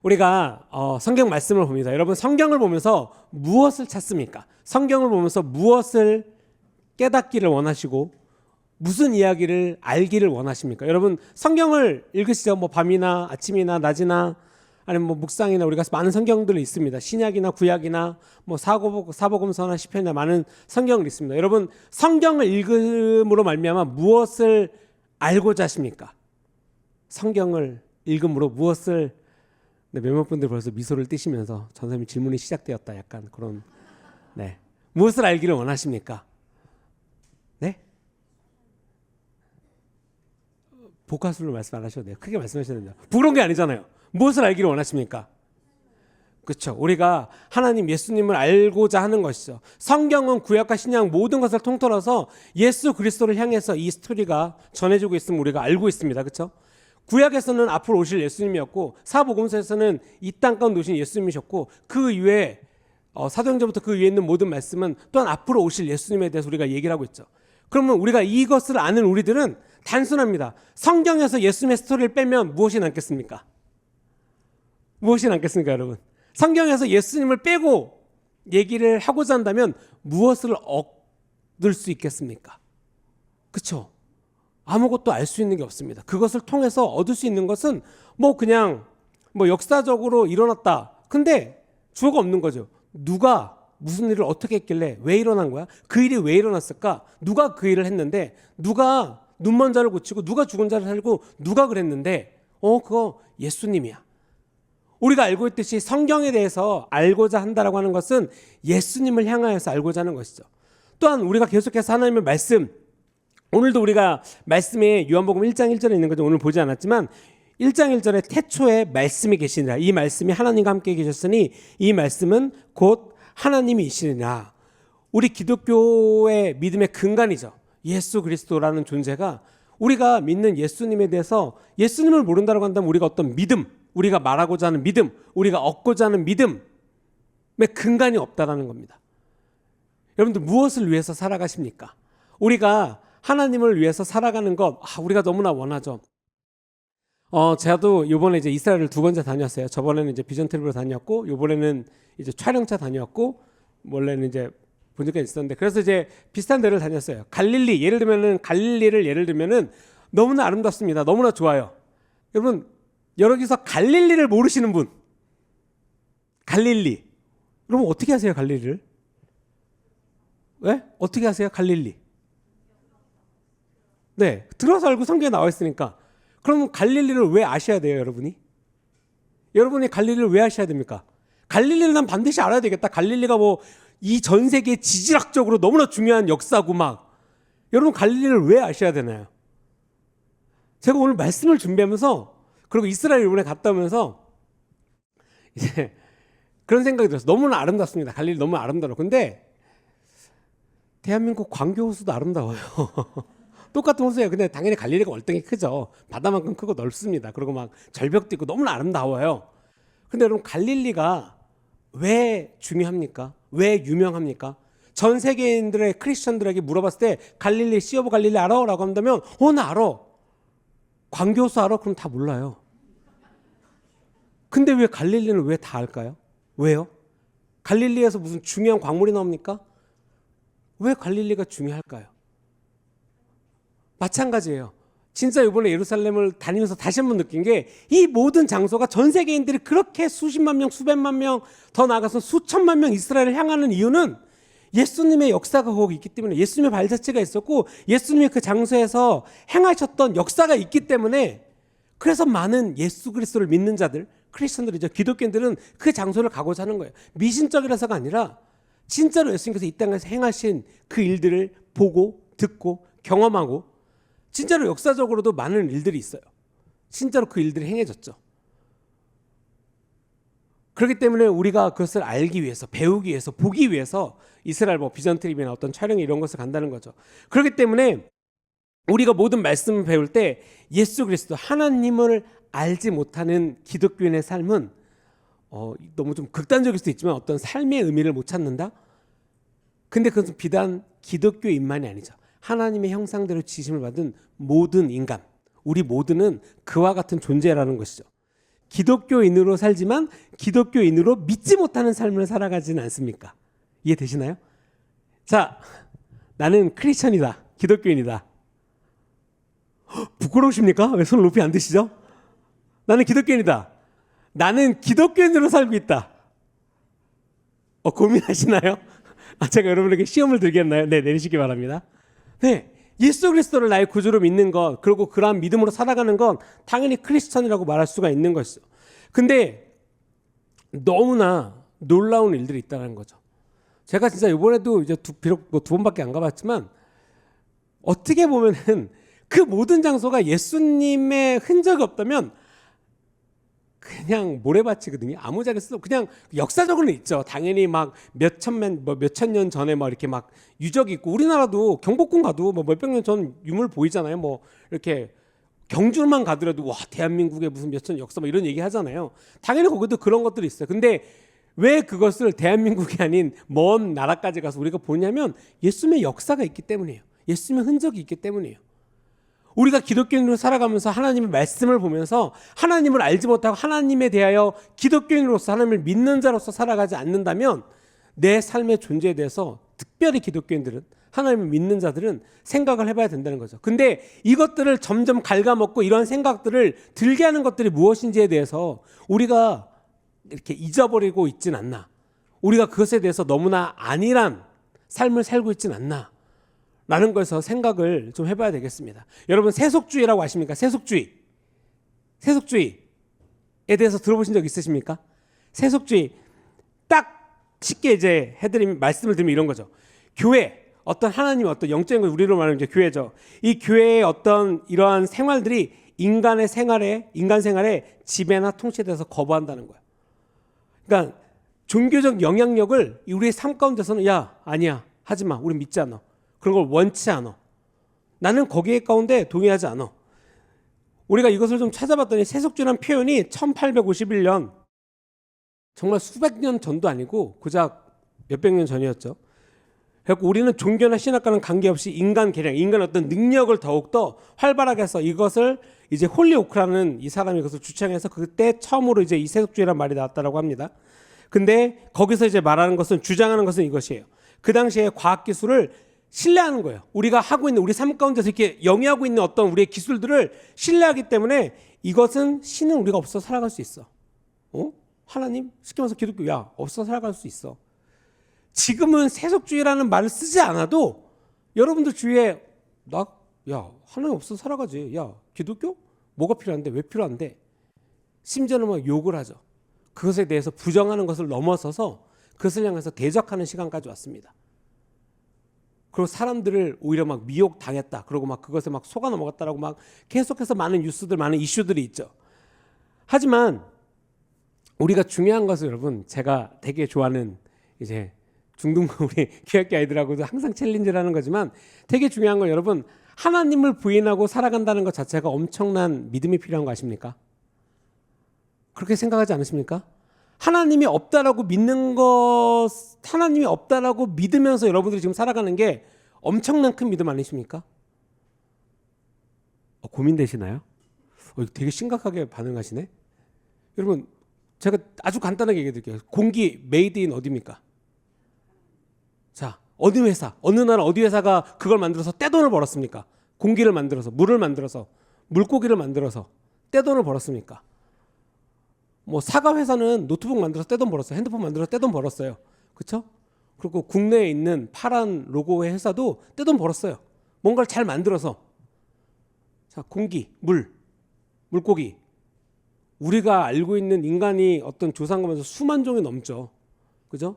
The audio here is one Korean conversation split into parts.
우리가 성경 말씀을 봅니다. 여러분, 성경을 보면서 무엇을 찾습니까? 성경을 보면서 무엇을 깨닫기를 원하시고 무슨 이야기를 알기를 원하십니까? 여러분, 성경을 읽으시죠. 뭐 밤이나 아침이나 낮이나 아니면 뭐 묵상이나 우리가 많은 성경들이 있습니다. 신약이나 구약이나 뭐 사복음서나 시편이나 많은 성경을 있습니다. 여러분, 성경을 읽음으로 말미암아 무엇을 알고자 하십니까? 성경을 읽음으로 무엇을 몇몇 분들 벌써 미소를 띠시면서 전사님 질문이 시작되었다, 약간 그런. 네, 무엇을 알기를 원하십니까? 네? 복화술로 말씀 안 하셔도 돼요. 크게 말씀하셔도 돼요. 부끄러운 게 아니잖아요. 무엇을 알기를 원하십니까? 그렇죠. 우리가 하나님 예수님을 알고자 하는 것이죠. 성경은 구약과 신약 모든 것을 통틀어서 예수 그리스도를 향해서 이 스토리가 전해지고 있음을 우리가 알고 있습니다. 그렇죠? 구약에서는 앞으로 오실 예수님이었고 사복음서에서는 이 땅 가운데 오신 예수님이셨고 그 이외에 사도행전부터 그 위에 있는 모든 말씀은 또한 앞으로 오실 예수님에 대해서 우리가 얘기를 하고 있죠. 그러면 우리가 이것을 아는 우리들은 단순합니다. 성경에서 예수님의 스토리를 빼면 무엇이 남겠습니까? 무엇이 남겠습니까, 여러분? 성경에서 예수님을 빼고 얘기를 하고자 한다면 무엇을 얻을 수 있겠습니까? 그렇죠? 아무것도 알 수 있는 게 없습니다. 그것을 통해서 얻을 수 있는 것은 그냥 역사적으로 일어났다. 근데 주어가 없는 거죠. 누가 무슨 일을 어떻게 했길래 왜 일어난 거야? 그 일이 왜 일어났을까? 누가 그 일을 했는데, 누가 눈먼 자를 고치고 누가 죽은 자를 살고 누가 그랬는데 그거 예수님이야. 우리가 알고 있듯이 성경에 대해서 알고자 한다라고 하는 것은 예수님을 향하여서 알고자 하는 것이죠. 또한 우리가 계속해서 하나님의 말씀, 오늘도 우리가 말씀에 요한복음 1장 1절에 있는 거죠. 오늘 보지 않았지만 1장 1절에 태초에 말씀이 계시니라. 이 말씀이 하나님과 함께 계셨으니 이 말씀은 곧 하나님이시니라. 우리 기독교의 믿음의 근간이죠. 예수 그리스도라는 존재가, 우리가 믿는 예수님에 대해서 예수님을 모른다고 한다면 우리가 어떤 믿음, 우리가 말하고자 하는 믿음, 우리가 얻고자 하는 믿음의 근간이 없다라는 겁니다. 여러분들 무엇을 위해서 살아가십니까? 우리가 하나님을 위해서 살아가는 것, 우리가 너무나 원하죠. 저도 이번에 이제 이스라엘을 2번째 다녔어요. 저번에는 이제 비전 트립으로 다녔고, 이번에는 이제 촬영차 다녔고, 원래는 이제 본 적이 있었는데, 그래서 이제 비슷한 데를 다녔어요. 갈릴리, 예를 들면은 너무나 아름답습니다. 너무나 좋아요. 여러분, 여기서 갈릴리를 모르시는 분, 갈릴리, 그럼 어떻게 하세요, 갈릴리를? 왜? 어떻게 하세요, 갈릴리? 네, 들어서 알고 성경에 나와 있으니까. 그럼 갈릴리를 왜 아셔야 돼요, 여러분이? 여러분이 갈릴리를 왜 아셔야 됩니까? 갈릴리를 난 반드시 알아야 되겠다. 갈릴리가 이 전 세계 지질학적으로 너무나 중요한 역사고 여러분 갈릴리를 왜 아셔야 되나요? 제가 오늘 말씀을 준비하면서, 그리고 이스라엘 이번에 갔다 오면서 이제 그런 생각이 들었어요. 너무나 아름답습니다. 갈릴리 너무 아름다워. 근데 대한민국 광교 호수도 아름다워요. 똑같은 호수예요. 근데 당연히 갈릴리가 월등히 크죠. 바다만큼 크고 넓습니다. 그리고 절벽도 있고 너무나 아름다워요. 근데 여러분, 갈릴리가 왜 중요합니까? 왜 유명합니까? 전 세계인들의 크리스천들에게 물어봤을 때 갈릴리, 시 오브 갈릴리 알아? 라고 한다면 나 알아. 광교호수 알아? 그럼 다 몰라요. 근데 왜 갈릴리는 왜 다 알까요? 왜요? 갈릴리에서 무슨 중요한 광물이 나옵니까? 왜 갈릴리가 중요할까요? 마찬가지예요. 진짜 이번에 예루살렘을 다니면서 다시 한번 느낀 게, 이 모든 장소가 전 세계인들이 그렇게 수십만 명, 수백만 명, 더 나아가서 수천만 명 이스라엘을 향하는 이유는 예수님의 역사가 거기 있기 때문에, 예수님의 발자취가 있었고 예수님의 그 장소에서 행하셨던 역사가 있기 때문에, 그래서 많은 예수 그리스도를 믿는 자들, 크리스천들이죠, 기독교인들은 그 장소를 가고자 하는 거예요. 미신적이라서가 아니라 진짜로 예수님께서 이 땅에서 행하신 그 일들을 보고 듣고 경험하고, 진짜로 역사적으로도 많은 일들이 있어요. 진짜로 그 일들이 행해졌죠. 그렇기 때문에 우리가 그것을 알기 위해서, 배우기 위해서, 보기 위해서 이스라엘 비전 트립이나 어떤 촬영 이런 것을 간다는 거죠. 그렇기 때문에 우리가 모든 말씀을 배울 때 예수 그리스도, 하나님을 알지 못하는 기독교인의 삶은 너무 좀 극단적일 수도 있지만 어떤 삶의 의미를 못 찾는다? 근데 그것은 비단 기독교인만이 아니죠. 하나님의 형상대로 지심을 받은 모든 인간, 우리 모두는 그와 같은 존재라는 것이죠. 기독교인으로 살지만 기독교인으로 믿지 못하는 삶을 살아가지는 않습니까? 이해되시나요? 자, 나는 크리스천이다. 기독교인이다. 부끄러우십니까? 왜 손을 높이 안 드시죠? 나는 기독교인이다. 나는 기독교인으로 살고 있다. 고민하시나요? 제가 여러분에게 시험을 들겠나요? 네, 내리시기 바랍니다. 네, 예수 그리스도를 나의 구주로 믿는 것, 그리고 그러한 믿음으로 살아가는 건 당연히 크리스천이라고 말할 수가 있는 것이죠. 근데 너무나 놀라운 일들이 있다는 거죠. 제가 진짜 이번에도 이제 비록 두 번밖에 안 가봤지만 어떻게 보면은 그 모든 장소가 예수님의 흔적이 없다면 그냥 모래밭이거든요. 아무 자리에서 그냥 역사적으로는 있죠. 당연히 막 몇천 년 전에 막 이렇게 막 유적이 있고, 우리나라도 경복궁 가도 뭐 몇백 년 전 유물 보이잖아요. 뭐 이렇게 경주만 가더라도 와, 대한민국의 무슨 몇천 역사 뭐 이런 얘기 하잖아요. 당연히 거기도 그런 것들이 있어요. 근데 왜 그것을 대한민국이 아닌 먼 나라까지 가서 우리가 보냐면 예수님의 역사가 있기 때문이에요. 예수님의 흔적이 있기 때문이에요. 우리가 기독교인으로 살아가면서 하나님의 말씀을 보면서 하나님을 알지 못하고 하나님에 대하여 기독교인으로서 하나님을 믿는 자로서 살아가지 않는다면 내 삶의 존재에 대해서 특별히 기독교인들은, 하나님을 믿는 자들은 생각을 해봐야 된다는 거죠. 근데 이것들을 점점 갉아먹고 이런 생각들을 들게 하는 것들이 무엇인지에 대해서 우리가 이렇게 잊어버리고 있진 않나, 우리가 그것에 대해서 너무나 안일한 삶을 살고 있진 않나 라는 것에서 생각을 좀 해봐야 되겠습니다. 여러분, 세속주의라고 아십니까? 세속주의에 대해서 들어보신 적 있으십니까? 세속주의 딱 쉽게 이제 말씀을 드리면 이런 거죠. 교회, 어떤 하나님, 어떤 영적인 것, 우리로 말하면 이제 교회죠. 이 교회의 어떤 이러한 생활들이 인간 생활에 지배나 통치에 대해서 거부한다는 거예요. 그러니까 종교적 영향력을 우리의 삶 가운데서는 아니야, 하지 마, 우리 믿지 않아, 그런 걸 원치 않아, 나는 거기에 가운데 동의하지 않아. 우리가 이것을 좀 찾아봤더니 세속주의라는 표현이 1851년, 정말 수백 년 전도 아니고 고작 몇백 년 전이었죠. 그래서 우리는 종교나 신학과는 관계없이 인간 개량, 인간의 어떤 능력을 더욱더 활발하게 해서 이것을 이제 홀리오크라는 이 사람이 그것을 주창해서 그때 처음으로 이제 이 세속주의라는 말이 나왔다고 합니다. 근데 거기서 이제 말하는 것은, 주장하는 것은 이것이에요. 그 당시에 과학기술을 신뢰하는 거예요. 우리가 하고 있는, 우리 삶 가운데서 이렇게 영위하고 있는 어떤 우리의 기술들을 신뢰하기 때문에 이것은 신은 우리가 없어 살아갈 수 있어. 하나님? 쉽게 말해서 기독교, 없어 살아갈 수 있어. 지금은 세속주의라는 말을 쓰지 않아도 여러분들 주위에 하나님 없어 살아가지. 기독교? 뭐가 필요한데? 왜 필요한데? 심지어는 막 욕을 하죠. 그것에 대해서 부정하는 것을 넘어서서 그것을 향해서 대적하는 시간까지 왔습니다. 그리고 사람들을 오히려 막 미혹당했다, 그리고 막 그것에 막 속아 넘어갔다라고 막 계속해서 많은 뉴스들, 많은 이슈들이 있죠. 하지만 우리가 중요한 것은, 여러분, 제가 되게 좋아하는 이제 중등부 우리 교육계 아이들하고도 항상 챌린지를 하는 거지만, 되게 중요한 건, 여러분, 하나님을 부인하고 살아간다는 것 자체가 엄청난 믿음이 필요한 거 아십니까? 그렇게 생각하지 않으십니까? 하나님이 없다라고 믿는 것, 하나님이 없다라고 믿으면서 여러분들이 지금 살아가는 게 엄청난 큰 믿음 아니십니까? 고민되시나요? 되게 심각하게 반응하시네. 여러분, 제가 아주 간단하게 얘기해 드릴게요. 공기 메이드 인 어디입니까? 자, 어느 회사, 어느 나라 어디 회사가 그걸 만들어서 떼돈을 벌었습니까? 공기를 만들어서, 물을 만들어서, 물고기를 만들어서 떼돈을 벌었습니까? 뭐 사과 회사는 노트북 만들어서 떼돈 벌었어요. 핸드폰 만들어서 떼돈 벌었어요. 그렇죠? 그리고 국내에 있는 파란 로고의 회사도 떼돈 벌었어요. 뭔가를 잘 만들어서. 자, 공기, 물고기. 우리가 알고 있는 인간이 어떤 조상검에서 수만 종이 넘죠. 그죠?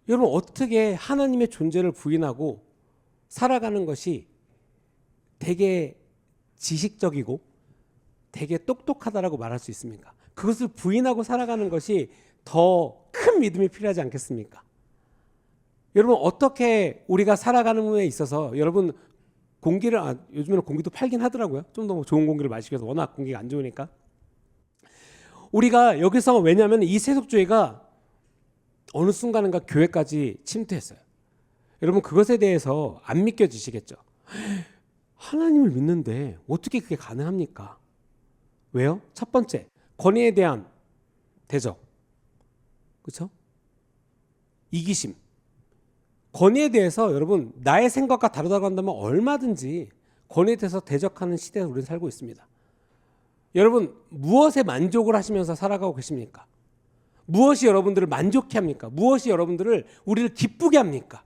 여러분, 어떻게 하나님의 존재를 부인하고 살아가는 것이 되게 지식적이고 되게 똑똑하다라고 말할 수 있습니까? 그것을 부인하고 살아가는 것이 더 큰 믿음이 필요하지 않겠습니까? 여러분, 어떻게 우리가 살아가는 것에 있어서, 여러분, 공기를 요즘에는 공기도 팔긴 하더라고요. 좀 더 좋은 공기를 마시기 위해서, 워낙 공기가 안 좋으니까. 우리가 여기서, 왜냐하면 이 세속주의가 어느 순간인가 교회까지 침투했어요. 여러분, 그것에 대해서 안 믿겨지시겠죠? 하나님을 믿는데 어떻게 그게 가능합니까? 왜요? 첫 번째, 권위에 대한 대적. 그렇죠? 이기심. 권위에 대해서 여러분 나의 생각과 다르다고 한다면 얼마든지 권위에 대해서 대적하는 시대에 우리는 살고 있습니다. 여러분 무엇에 만족을 하시면서 살아가고 계십니까? 무엇이 여러분들을 만족해 합니까? 무엇이 여러분들을 우리를 기쁘게 합니까?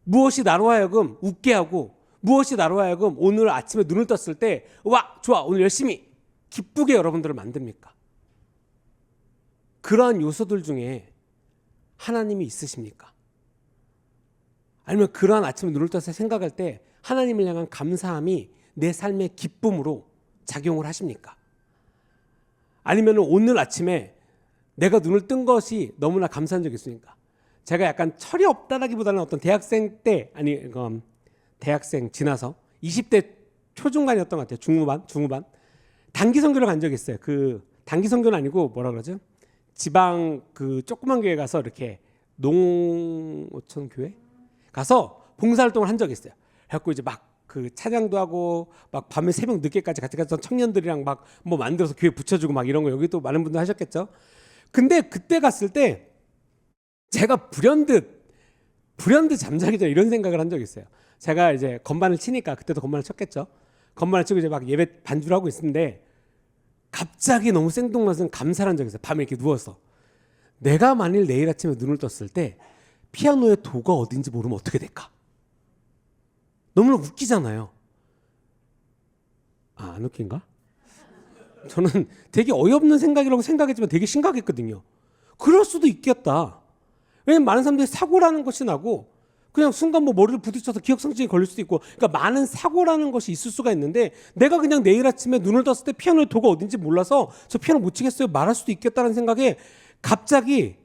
무엇이 나로 하여금 웃게 하고 무엇이 나로 하여금 오늘 아침에 눈을 떴을 때 와 좋아 오늘 열심히 기쁘게 여러분들을 만듭니까? 그러한 요소들 중에 하나님이 있으십니까? 아니면 그러한 아침에 눈을 떠서 생각할 때 하나님을 향한 감사함이 내 삶의 기쁨으로 작용을 하십니까? 아니면 오늘 아침에 내가 눈을 뜬 것이 너무나 감사한 적이 있습니까? 제가 약간 철이 없다라기보다는 어떤 대학생 때 대학생 지나서 20대 초중반이었던 것 같아요. 중후반 단기 선교를 간 적이 있어요. 그 단기 선교는 아니고 뭐라 그러죠? 지방 그 조그만 교회 가서 이렇게 농어촌 교회 가서 봉사활동을 한 적이 있어요. 그래갖고 이제 막 그 찬양도 하고 막 밤에 새벽 늦게까지 같이 갔던 청년들이랑 막 뭐 만들어서 교회 붙여주고 막 이런 거 여기 또 많은 분들 하셨겠죠. 근데 그때 갔을 때 제가 불현듯 잠자기 전에 이런 생각을 한 적이 있어요. 제가 이제 건반을 치니까 그때도 건반을 쳤겠죠. 건반을 치고 이제 막 예배 반주를 하고 있는데 갑자기 너무 생뚱맞은 감사를 한 적이 있어요. 밤에 이렇게 누워서 내가 만일 내일 아침에 눈을 떴을 때 피아노의 도가 어딘지 모르면 어떻게 될까? 너무나 웃기잖아요. 안 웃긴가? 저는 되게 어이없는 생각이라고 생각했지만 되게 심각했거든요. 그럴 수도 있겠다. 왜냐면 많은 사람들이 사고라는 것이 나고 그냥 순간 뭐 머리를 부딪혀서 기억상실이 걸릴 수도 있고 그러니까 많은 사고라는 것이 있을 수가 있는데 내가 그냥 내일 아침에 눈을 떴을 때 피아노의 도가 어딘지 몰라서 저 피아노 못 치겠어요 말할 수도 있겠다는 생각에 갑자기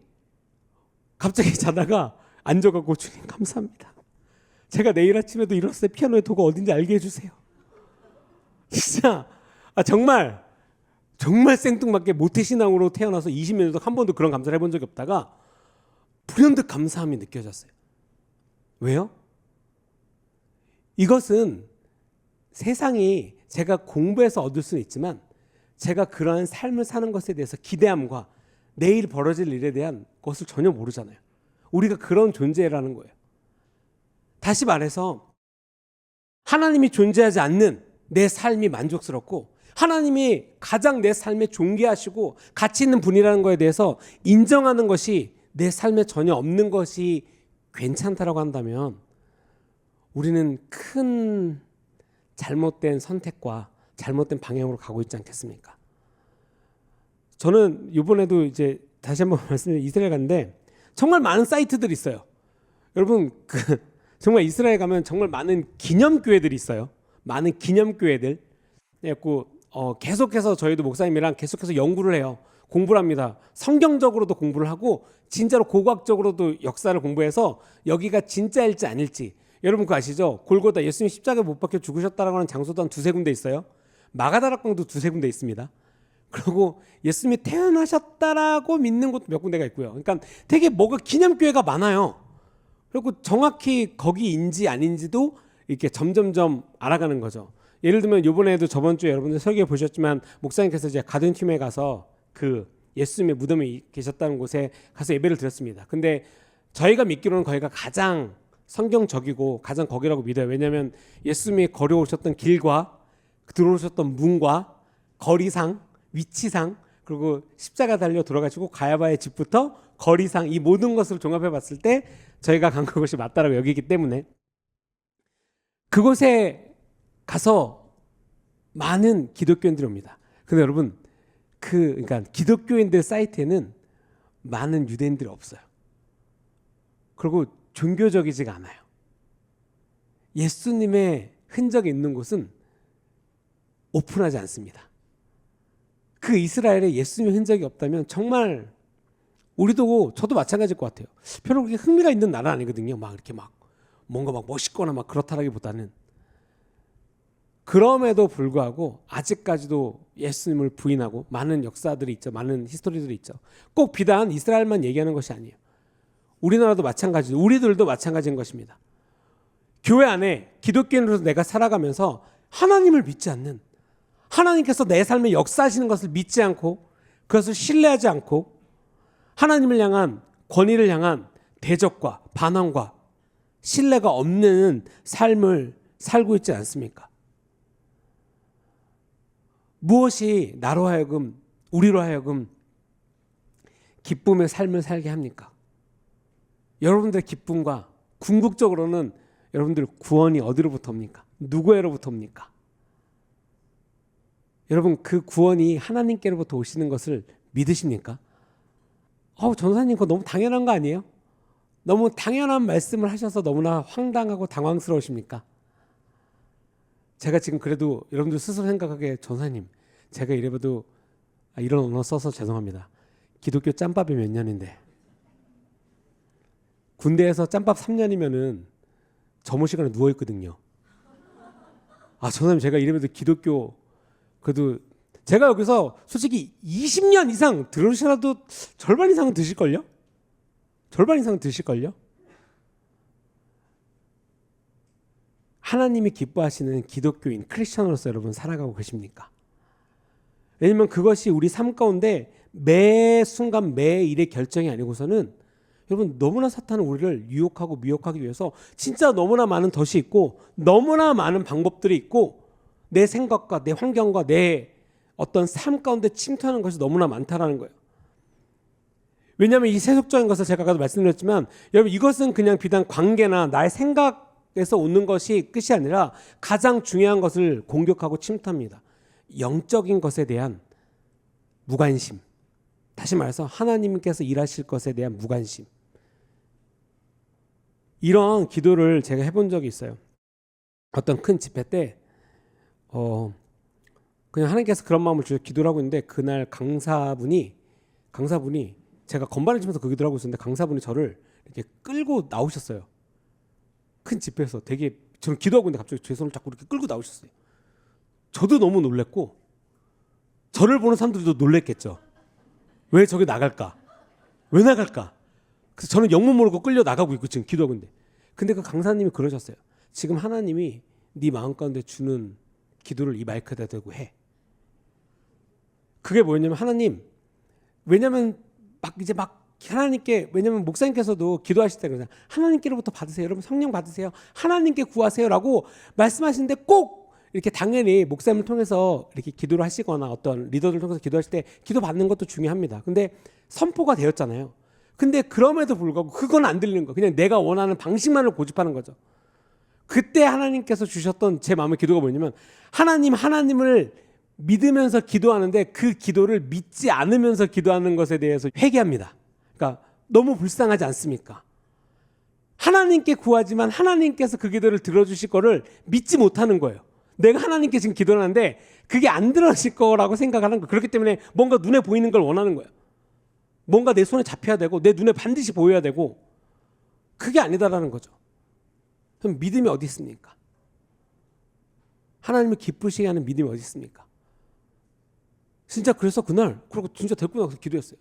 자다가 앉아가고 주님 감사합니다. 제가 내일 아침에도 일어났을 때 피아노의 도가 어딘지 알게 해주세요. 진짜 정말 생뚱맞게 모태신앙으로 태어나서 20년 동안 한 번도 그런 감사를 해본 적이 없다가 불현듯 감사함이 느껴졌어요. 왜요? 이것은 세상이 제가 공부해서 얻을 수는 있지만 제가 그러한 삶을 사는 것에 대해서 기대함과 내일 벌어질 일에 대한 것을 전혀 모르잖아요. 우리가 그런 존재라는 거예요. 다시 말해서 하나님이 존재하지 않는 내 삶이 만족스럽고 하나님이 가장 내 삶에 존귀하시고 가치 있는 분이라는 것에 대해서 인정하는 것이 내 삶에 전혀 없는 것이 괜찮다라고 한다면 우리는 큰 잘못된 선택과 잘못된 방향으로 가고 있지 않겠습니까? 저는 이번에도 이제 다시 한번 말씀드리면 이스라엘 갔는데 정말 많은 사이트들이 있어요. 여러분 정말 이스라엘 가면 정말 많은 기념교회들이 있어요. 많은 기념교회들. 그래갖고 계속해서 저희도 목사님이랑 계속해서 연구를 해요. 공부를 합니다. 성경적으로도 공부를 하고 진짜로 고고학적으로도 역사를 공부해서 여기가 진짜일지 아닐지. 여러분 그거 아시죠? 골고다 예수님 십자가에 못 박혀 죽으셨다라고 하는 장소도 한 두세 군데 있어요. 마가다락방도 두세 군데 있습니다. 그리고 예수님이 태어나셨다라고 믿는 곳도 몇 군데가 있고요. 그러니까 되게 뭐가 기념교회가 많아요. 그리고 정확히 거기인지 아닌지도 이렇게 점점점 알아가는 거죠. 예를 들면 이번에도 저번 주에 여러분들 설교해 보셨지만 목사님께서 이제 가든팀에 가서 그 예수님의 무덤이 계셨다는 곳에 가서 예배를 드렸습니다. 근데 저희가 믿기로는 거기가 가장 성경적이고 가장 거기라고 믿어요. 왜냐하면 예수님이 걸어오셨던 길과 들어오셨던 문과 거리상, 위치상 그리고 십자가 달려 돌아가시고 가야바의 집부터 거리상 이 모든 것을 종합해 봤을 때 저희가 간 그곳이 맞다라고 여기기 때문에 그곳에 가서 많은 기독교인들이 옵니다. 근데 여러분 그러니까 기독교인들 사이트에는 많은 유대인들이 없어요. 그리고 종교적이지가 않아요. 예수님의 흔적이 있는 곳은 오픈하지 않습니다. 그 이스라엘에 예수님의 흔적이 없다면 정말 우리도 저도 마찬가지일 것 같아요. 별로 그렇게 흥미가 있는 나라 아니거든요. 막 이렇게 막 뭔가 막 멋있거나 막 그렇다라기보다는 그럼에도 불구하고 아직까지도 예수님을 부인하고 많은 역사들이 있죠. 많은 히스토리들이 있죠. 꼭 비단 이스라엘만 얘기하는 것이 아니에요. 우리나라도 마찬가지고 우리들도 마찬가지인 것입니다. 교회 안에 기독교인으로서 내가 살아가면서 하나님을 믿지 않는 하나님께서 내 삶에 역사하시는 것을 믿지 않고 그것을 신뢰하지 않고 하나님을 향한 권위를 향한 대적과 반항과 신뢰가 없는 삶을 살고 있지 않습니까? 무엇이 나로 하여금 우리로 하여금 기쁨의 삶을 살게 합니까? 여러분들의 기쁨과 궁극적으로는 여러분들 구원이 어디로부터 옵니까? 누구로부터 옵니까? 여러분 그 구원이 하나님께로부터 오시는 것을 믿으십니까? 전사님 그거 너무 당연한 거 아니에요? 너무 당연한 말씀을 하셔서 너무나 황당하고 당황스러우십니까? 제가 지금 그래도 여러분들 스스로 생각하기에 전사님 제가 이래봐도 이런 언어 써서 죄송합니다. 기독교 짬밥이 몇 년인데 군대에서 짬밥 3년이면은 점호 시간에 누워있거든요. 전사님 제가 이래봐도 기독교 그래도 제가 여기서 솔직히 20년 이상 들으시라도 절반 이상은 드실걸요? 절반 이상은 드실걸요? 하나님이 기뻐하시는 기독교인 크리스천으로서 여러분 살아가고 계십니까? 왜냐면 그것이 우리 삶 가운데 매 순간 매 일의 결정이 아니고서는 여러분 너무나 사탄은 우리를 유혹하고 미혹하기 위해서 진짜 너무나 많은 덫이 있고 너무나 많은 방법들이 있고 내 생각과 내 환경과 내 어떤 삶 가운데 침투하는 것이 너무나 많다라는 거예요. 왜냐하면 이 세속적인 것을 제가 아까도 말씀드렸지만 여러분 이것은 그냥 비단 관계나 나의 생각에서 오는 것이 끝이 아니라 가장 중요한 것을 공격하고 침투합니다. 영적인 것에 대한 무관심. 다시 말해서 하나님께서 일하실 것에 대한 무관심. 이런 기도를 제가 해본 적이 있어요. 어떤 큰 집회 때 그냥 하나님께서 그런 마음을 주셔서 기도를 하고 있는데 그날 강사분이 제가 건반을 치면서 그 기도를 하고 있었는데 강사분이 저를 이렇게 끌고 나오셨어요. 큰 집회에서 되게 저는 기도하고 있는데 갑자기 제 손을 잡고 이렇게 끌고 나오셨어요. 저도 너무 놀랬고 저를 보는 사람들도 놀랬겠죠. 왜 저기 나갈까? 왜 나갈까? 그래서 저는 영문 모르고 끌려 나가고 있고 지금 기도하고 있는데 근데 그 강사님이 그러셨어요. 지금 하나님이 네 마음 가운데 주는 기도를 이 마이크에다 대고 해. 그게 뭐였냐면 하나님 왜냐면 하나님께 왜냐면 목사님께서도 기도하실 때 그러잖아요. 하나님께로부터 받으세요. 여러분 성령 받으세요. 하나님께 구하세요라고 말씀하시는데 꼭 이렇게 당연히 목사님을 통해서 이렇게 기도를 하시거나 어떤 리더들을 통해서 기도하실 때 기도 받는 것도 중요합니다. 근데 선포가 되었잖아요. 근데 그럼에도 불구하고 그건 안 들리는 거예요. 그냥 내가 원하는 방식만을 고집하는 거죠. 그때 하나님께서 주셨던 제 마음의 기도가 뭐냐면 하나님을 믿으면서 기도하는데 그 기도를 믿지 않으면서 기도하는 것에 대해서 회개합니다. 그러니까 너무 불쌍하지 않습니까? 하나님께 구하지만 하나님께서 그 기도를 들어주실 거를 믿지 못하는 거예요. 내가 하나님께 지금 기도를 하는데 그게 안 들어질 거라고 생각하는 거예요. 그렇기 때문에 뭔가 눈에 보이는 걸 원하는 거예요. 뭔가 내 손에 잡혀야 되고 내 눈에 반드시 보여야 되고 그게 아니다라는 거죠. 그럼 믿음이 어디 있습니까? 하나님을 기쁘시게 하는 믿음이 어디 있습니까? 진짜 그래서 그날 그러고 진짜 데리고 나가서 기도했어요.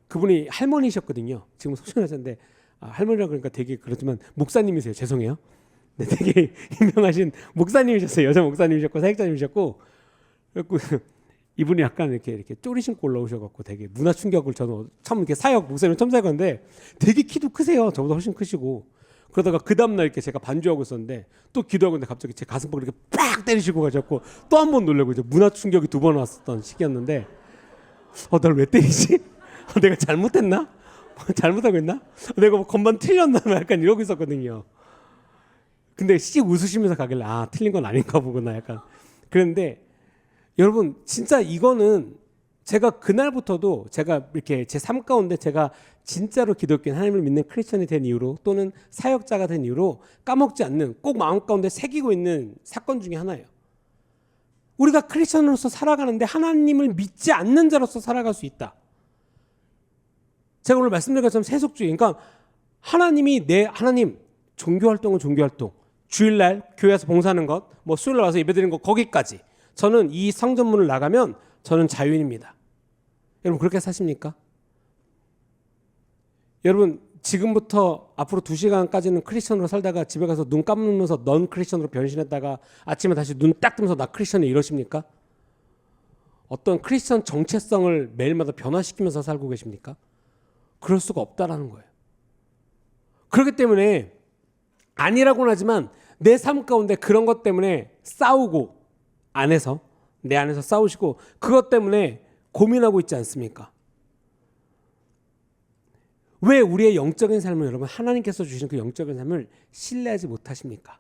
그분이 할머니셨거든요. 지금 소천하셨는데 할머니라 그러니까 되게 그렇지만 목사님이세요. 죄송해요. 네, 되게 유명하신 목사님이셨어요. 여자 목사님이셨고 사역자님이셨고 그래고 이분이 약간 이렇게 쪼리 신고 올라오셔갖고 되게 문화 충격을 저는 처음 이렇게 목사님 처음 사역하는데 되게 키도 크세요. 저보다 훨씬 크시고 그러다가 그 다음날 이렇게 제가 반주하고 있었는데 또 기도하고 있는데 갑자기 제 가슴팍을 이렇게 빡 때리시고 가셨고 또 한 번 놀래고 이제 문화 충격이 2번 왔었던 시기였는데 날 왜 때리지? 내가 잘못했나? 잘못하고 있나? 내가 뭐 건반 틀렸나? 약간 이러고 있었거든요. 근데 씩 웃으시면서 가길래 틀린 건 아닌가 보구나 약간 그런데 여러분 진짜 이거는 제가 그날부터도 제가 이렇게 제 삶 가운데 제가 진짜로 기독교인 하나님을 믿는 크리스천이 된 이후로 또는 사역자가 된 이후로 까먹지 않는 꼭 마음 가운데 새기고 있는 사건 중에 하나예요. 우리가 크리스천으로서 살아가는데 하나님을 믿지 않는 자로서 살아갈 수 있다. 제가 오늘 말씀드린 것처럼 세속주의 그러니까 하나님 종교활동은 종교활동 주일날 교회에서 봉사하는 것 뭐 수요일날 와서 예배드리는 것 거기까지 저는 이 성전문을 나가면 저는 자유인입니다. 여러분 그렇게 사십니까? 여러분 지금부터 앞으로 2시간까지는 크리스천으로 살다가 집에 가서 눈 감으면서 넌 크리스천으로 변신했다가 아침에 다시 눈 딱 뜨면서 나 크리스천이 이러십니까? 어떤 크리스천 정체성을 매일마다 변화시키면서 살고 계십니까? 그럴 수가 없다라는 거예요. 그렇기 때문에 아니라고는 하지만 내 삶 가운데 그런 것 때문에 싸우고 내 안에서 싸우시고 그것 때문에 고민하고 있지 않습니까? 왜 우리의 영적인 삶을 여러분 하나님께서 주신 그 영적인 삶을 신뢰하지 못하십니까?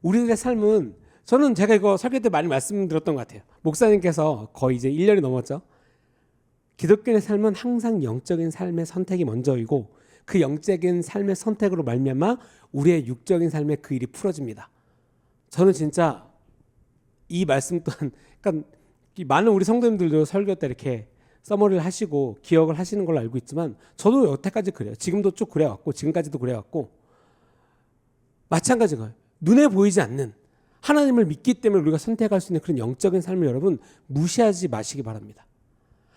우리들의 삶은 저는 제가 이거 설교 때 많이 말씀드렸던 것 같아요. 목사님께서 거의 이제 1년이 넘었죠. 기독교의 삶은 항상 영적인 삶의 선택이 먼저이고 그 영적인 삶의 선택으로 말미암아 우리의 육적인 삶의 그 일이 풀어집니다. 저는 진짜 이 말씀 또한 그러니까 많은 우리 성도님들도 설교 때 이렇게 서머리를 하시고 기억을 하시는 걸로 알고 있지만 저도 여태까지 그래요. 지금도 쭉 그래왔고 지금까지도 그래왔고 마찬가지가 눈에 보이지 않는 하나님을 믿기 때문에 우리가 선택할 수 있는 그런 영적인 삶을 여러분 무시하지 마시기 바랍니다.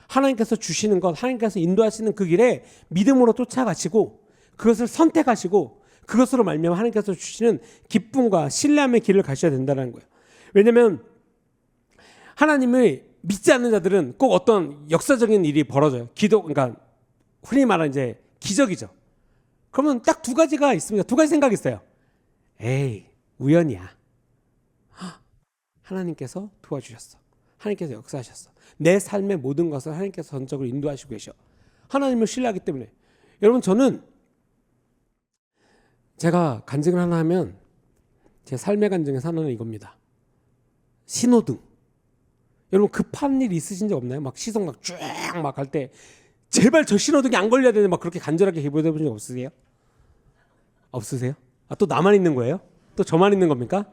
하나님께서 주시는 것, 하나님께서 인도하시는 그 길에 믿음으로 쫓아가시고 그것을 선택하시고 그것으로 말미암아 하나님께서 주시는 기쁨과 신뢰함의 길을 가셔야 된다는 거예요. 왜냐하면 하나님을 믿지 않는 자들은 꼭 어떤 역사적인 일이 벌어져요. 그러니까 흔히 말하는 이제 기적이죠. 그러면 딱 두 가지가 있습니다. 두 가지 생각이 있어요. 에이, 우연이야. 하나님께서 도와주셨어. 하나님께서 역사하셨어. 내 삶의 모든 것을 하나님께서 전적으로 인도하시고 계셔. 하나님을 신뢰하기 때문에. 여러분 저는 제가 간증을 하나 하면 제 삶의 간증에서 하나는 이겁니다. 신호등. 여러분 급한 일 있으신 적 없나요? 막 시속 막 쭉 막 할 때 제발 저 신호등이 안 걸려야 되는데 막 그렇게 간절하게 기도해 보신 적 없으세요? 없으세요? 아, 또 나만 있는 거예요? 또 저만 있는 겁니까?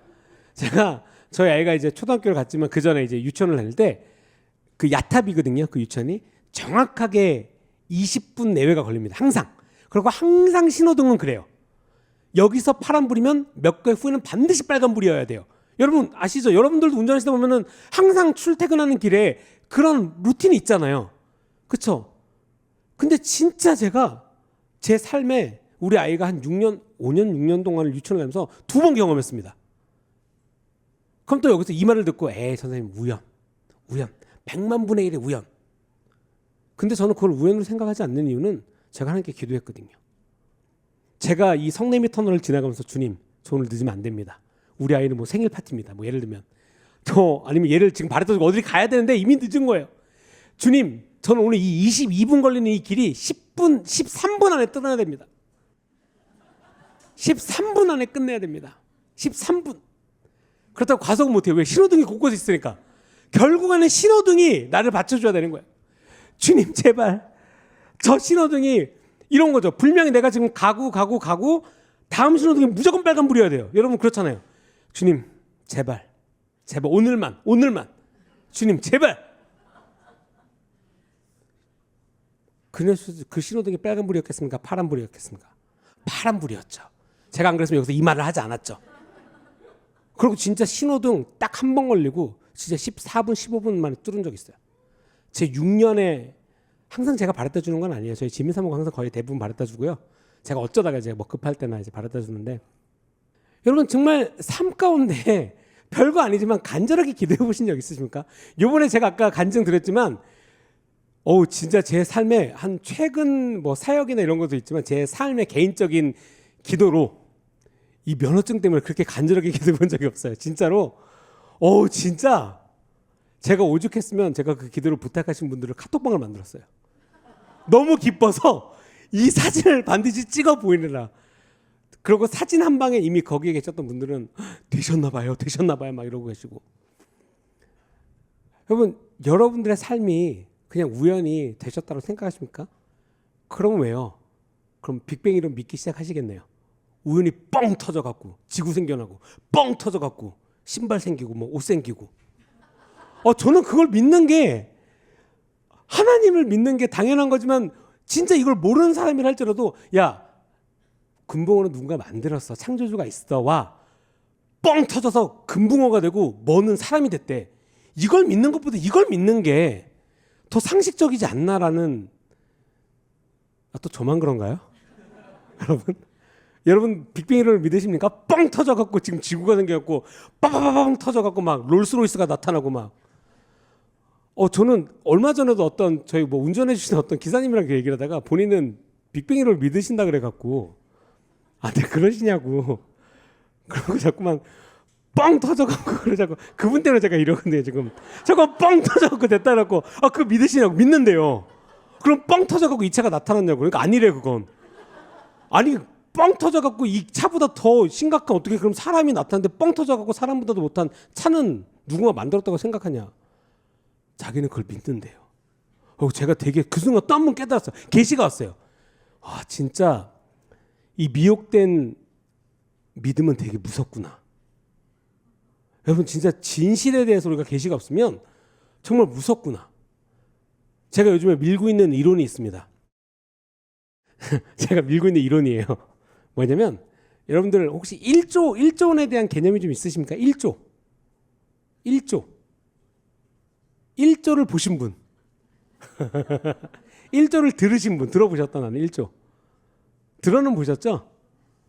제가 저희 아이가 이제 초등학교를 갔지만 그 전에 이제 유치원을 다닐 때 그 야탑이거든요. 그 유치원이 정확하게 20분 내외가 걸립니다. 항상. 그리고 항상 신호등은 그래요. 여기서 파란불이면 몇 개 후에는 반드시 빨간불이어야 돼요. 여러분 아시죠? 여러분들도 운전하시다 보면은 항상 출퇴근하는 길에 그런 루틴이 있잖아요. 그렇죠? 근데 진짜 제가 제 삶에 우리 아이가 한 5년 6년 동안을 유치원을 다니면서 2번 경험했습니다. 그럼 또 여기서 이 말을 듣고 에이 선생님 우연 100만 분의 1의 우연. 근데 저는 그걸 우연으로 생각하지 않는 이유는 제가 하나님께 기도했거든요. 제가 이 성내미 터널을 지나가면서 주님 저 오늘 늦으면 안 됩니다. 우리 아이는 뭐 생일 파티입니다. 뭐 예를 들면 아니면 얘를 지금 발에다 주고 어디 가야 되는데 이미 늦은 거예요. 주님 저는 오늘 이 22분 걸리는 이 길이 13분 안에 떠나야 됩니다. 13분 안에 끝내야 됩니다. 13분. 그렇다고 과속은 못해요. 왜? 신호등이 곳곳에 있으니까. 결국에는 신호등이 나를 받쳐줘야 되는 거예요. 주님 제발 저 신호등이 이런 거죠. 분명히 내가 지금 가고 다음 신호등이 무조건 빨간불이어야 돼요. 여러분 그렇잖아요. 주님 제발 오늘만 주님 제발. 그 신호등이 빨간불이었겠습니까? 파란불이었겠습니까? 파란불이었죠. 제가 안 그랬으면 여기서 이 말을 하지 않았죠. 그리고 진짜 신호등 딱 한 번 걸리고 진짜 14분 15분 만에 뚫은 적 있어요. 제 6년에 항상 제가 바래다 주는 건 아니에요. 저희 지민 사모가 항상 거의 대부분 바래다 주고요. 제가 어쩌다가 이제 뭐 급할 때나 이제 바래다 주는데 여러분 정말 삶 가운데 별거 아니지만 간절하게 기도해 보신 적 있으십니까? 요번에 제가 아까 간증 드렸지만 진짜 제 삶에 한 최근 뭐 사역이나 이런 것도 있지만 제 삶의 개인적인 기도로 이 면허증 때문에 그렇게 간절하게 기도해 본 적이 없어요. 진짜로 진짜 제가 오죽했으면 제가 그 기도를 부탁하신 분들을 카톡방을 만들었어요. 너무 기뻐서 이 사진을 반드시 찍어 보이느라. 그리고 사진 한 방에 이미 거기에 계셨던 분들은 되셨나 봐요 막 이러고 계시고. 여러분들의 삶이 그냥 우연히 되셨다고 생각하십니까? 그럼 왜요? 그럼 빅뱅 이론 믿기 시작하시겠네요. 우연히 뻥 터져갖고 지구 생겨나고 뻥 터져갖고 신발 생기고 뭐 옷 생기고. 저는 그걸 믿는 게 하나님을 믿는 게 당연한 거지만 진짜 이걸 모르는 사람이라 할지라도 야 금붕어는 누군가 만들었어. 창조주가 있어. 와 뻥 터져서 금붕어가 되고 뭐는 사람이 됐대. 이걸 믿는 것보다 이걸 믿는 게 더 상식적이지 않나라는. 또 저만 그런가요? 여러분 빅뱅이를 믿으십니까? 뻥 터져갖고 지금 지구가 생겨갖고 빠바바방 터져갖고 막 롤스로이스가 나타나고 막 저는 얼마 전에도 어떤 저희 뭐 운전해 주시는 어떤 기사님이랑 그 얘기를 하다가 본인은 빅뱅이를 믿으신다 그래갖고 네 그러시냐고 그러고 자꾸만 뻥 터져갖고 그러자고 그분 때문에 제가 이러는데 지금 저거 뻥 터져갖고 됐다 그래갖고 그거 믿으시냐고 믿는데요. 그럼 뻥 터져갖고 이 차가 나타났냐고. 그러니까 아니래 그건. 아니 뻥 터져갖고 이 차보다 더 심각한 어떻게 그럼 사람이 나타났는데 뻥 터져갖고 사람보다도 못한 차는 누군가 만들었다고 생각하냐. 자기는 그걸 믿는데요. 제가 되게 그 순간 또 한 번 깨달았어요. 계시가 왔어요. 진짜 이 미혹된 믿음은 되게 무섭구나. 여러분 진짜 진실에 대해서 우리가 계시가 없으면 정말 무섭구나. 제가 요즘에 밀고 있는 이론이 있습니다. 제가 밀고 있는 이론이에요. 뭐냐면 여러분들 혹시 1조 원에 대한 개념이 좀 있으십니까? 1조를 보신 분 1조를 들으신 분 들어보셨다. 나는 1조 들어는 보셨죠?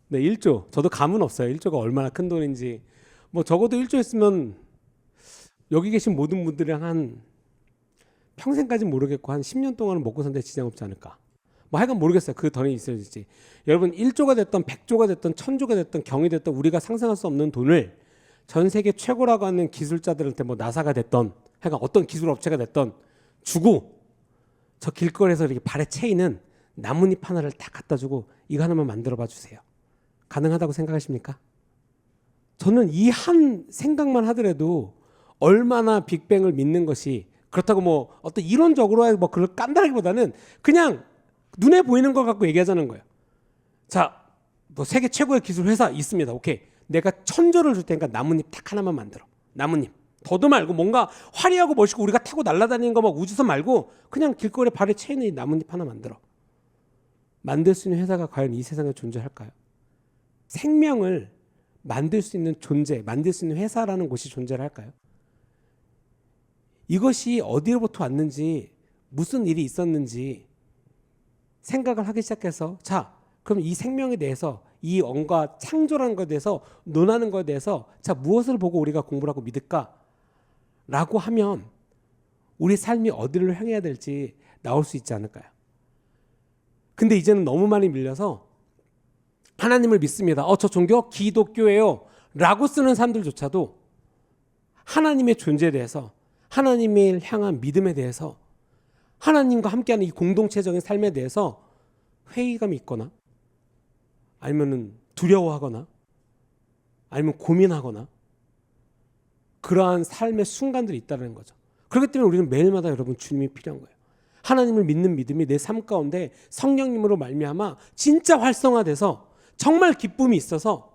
네, 1조 저도 감은 없어요. 1조가 얼마나 큰 돈인지. 뭐 적어도 1조 했으면 여기 계신 모든 분들이랑 한 평생까지는 모르겠고 한 10년 동안은 먹고 사는데 지장 없지 않을까. 뭐 하여간 모르겠어요. 그 돈이 있을지. 여러분 1조가 됐던 100조가 됐던 1000조가 됐던 경이 됐던 우리가 상상할 수 없는 돈을 전 세계 최고라고 하는 기술자들한테 뭐 나사가 됐던 하여간 어떤 기술 업체가 됐던 주고 저 길거리에서 이렇게 발에 채이는 나뭇잎 하나를 딱 갖다 주고 이거 하나만 만들어 봐 주세요. 가능하다고 생각하십니까? 저는 이 한 생각만 하더라도 얼마나 빅뱅을 믿는 것이 그렇다고 뭐 어떤 이론적으로 뭐 그걸 깐다기보다는 그냥 눈에 보이는 걸 갖고 얘기하자는 거예요. 자, 뭐 세계 최고의 기술 회사 있습니다. 오케이. 내가 1000조를 줄 테니까 나뭇잎 딱 하나만 만들어. 나뭇잎. 더도 말고 뭔가 화려하고 멋있고 우리가 타고 날아다니는 거 막 우주선 말고 그냥 길거리에 발에 채이는 이 나뭇잎 하나 만들어. 만들 수 있는 회사가 과연 이 세상에 존재할까요? 생명을 만들 수 있는 존재, 만들 수 있는 회사라는 곳이 존재를 할까요? 이것이 어디로부터 왔는지 무슨 일이 있었는지 생각을 하기 시작해서 자, 그럼 이 생명에 대해서 이 언과 창조라는 것에 대해서 논하는 것에 대해서 자, 무엇을 보고 우리가 공부를 하고 믿을까? 라고 하면 우리 삶이 어디를 향해야 될지 나올 수 있지 않을까요? 근데 이제는 너무 많이 밀려서 하나님을 믿습니다. 저 종교 기독교예요 라고 쓰는 사람들조차도 하나님의 존재에 대해서 하나님을 향한 믿음에 대해서 하나님과 함께하는 이 공동체적인 삶에 대해서 회의감이 있거나 아니면 두려워하거나 아니면 고민하거나 그러한 삶의 순간들이 있다는 거죠. 그렇기 때문에 우리는 매일마다 여러분 주님이 필요한 거예요. 하나님을 믿는 믿음이 내 삶 가운데 성령님으로 말미암아 진짜 활성화돼서 정말 기쁨이 있어서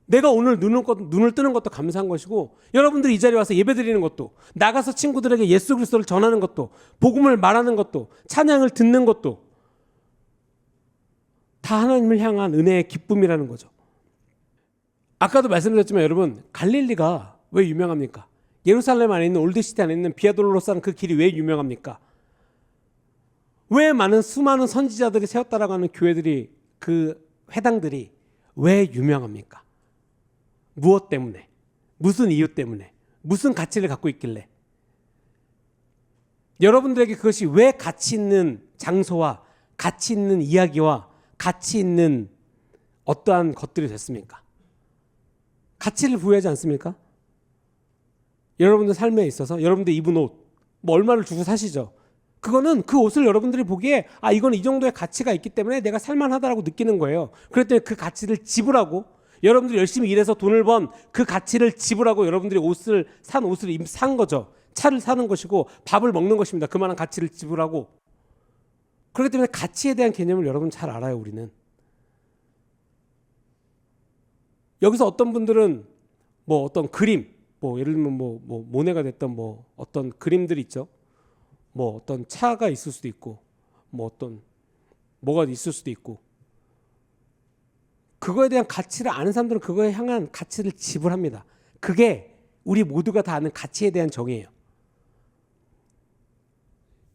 내가 오늘 눈을 뜨는 것도 감사한 것이고 여러분들이 이 자리에 와서 예배드리는 것도 나가서 친구들에게 예수 그리스도를 전하는 것도 복음을 말하는 것도 찬양을 듣는 것도 다 하나님을 향한 은혜의 기쁨이라는 거죠. 아까도 말씀드렸지만 여러분 갈릴리가 왜 유명합니까? 예루살렘 안에 있는 올드시티 안에 있는 비아돌로로스라는 그 길이 왜 유명합니까? 왜 수많은 선지자들이 세웠다라고 하는 교회들이 그 회당들이 왜 유명합니까? 무엇 때문에? 무슨 이유 때문에? 무슨 가치를 갖고 있길래? 여러분들에게 그것이 왜 가치 있는 장소와 가치 있는 이야기와 가치 있는 어떠한 것들이 됐습니까? 가치를 부여하지 않습니까? 여러분들 삶에 있어서 여러분들 입은 옷, 뭐 얼마를 주고 사시죠? 그거는 그 옷을 여러분들이 보기에 이건 이 정도의 가치가 있기 때문에 내가 살만하다라고 느끼는 거예요. 그랬더니 그 가치를 지불하고 여러분들이 열심히 일해서 돈을 번 그 가치를 지불하고 여러분들이 옷을 산 거죠. 차를 사는 것이고 밥을 먹는 것입니다. 그만한 가치를 지불하고. 그렇기 때문에 가치에 대한 개념을 여러분 잘 알아요. 우리는. 여기서 어떤 분들은 뭐 어떤 그림, 뭐 예를 들면 뭐 모네가 됐던 뭐 어떤 그림들이 있죠. 뭐 어떤 차가 있을 수도 있고 뭐 어떤 뭐가 있을 수도 있고 그거에 대한 가치를 아는 사람들은 그거에 향한 가치를 지불합니다. 그게 우리 모두가 다 아는 가치에 대한 정의예요.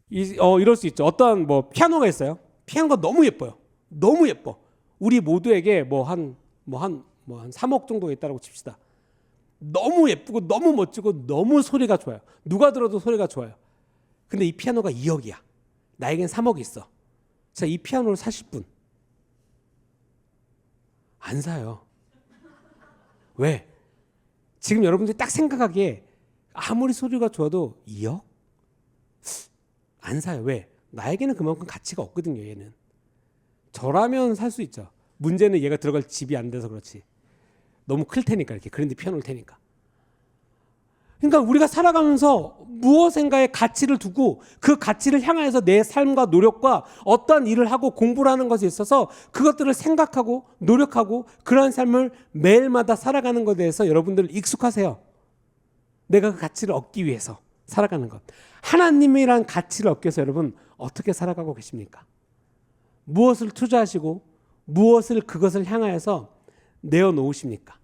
이럴 수 있죠. 어떠한 뭐 피아노가 있어요. 피아노가 너무 예뻐요. 너무 예뻐. 우리 모두에게 한 3억 정도가 있다고 칩시다. 너무 예쁘고 너무 멋지고 너무 소리가 좋아요. 누가 들어도 소리가 좋아요. 근데 이 피아노가 2억이야. 나에겐 3억이 있어. 자, 이 피아노를 사실 분? 안 사요. 왜? 지금 여러분들이 딱 생각하기에 아무리 소리가 좋아도 2억? 안 사요. 왜? 나에게는 그만큼 가치가 없거든요, 얘는. 저라면 살 수 있죠. 문제는 얘가 들어갈 집이 안 돼서 그렇지. 너무 클 테니까, 이렇게 그랜드 피아노를 테니까. 그러니까 우리가 살아가면서 무엇인가에 가치를 두고 그 가치를 향하여서 내 삶과 노력과 어떠한 일을 하고 공부를 하는 것에 있어서 그것들을 생각하고 노력하고 그러한 삶을 매일마다 살아가는 것에 대해서 여러분들 익숙하세요. 내가 그 가치를 얻기 위해서 살아가는 것. 하나님이란 가치를 얻기 위해서 여러분 어떻게 살아가고 계십니까? 무엇을 투자하시고 무엇을 그것을 향하여서 내어놓으십니까?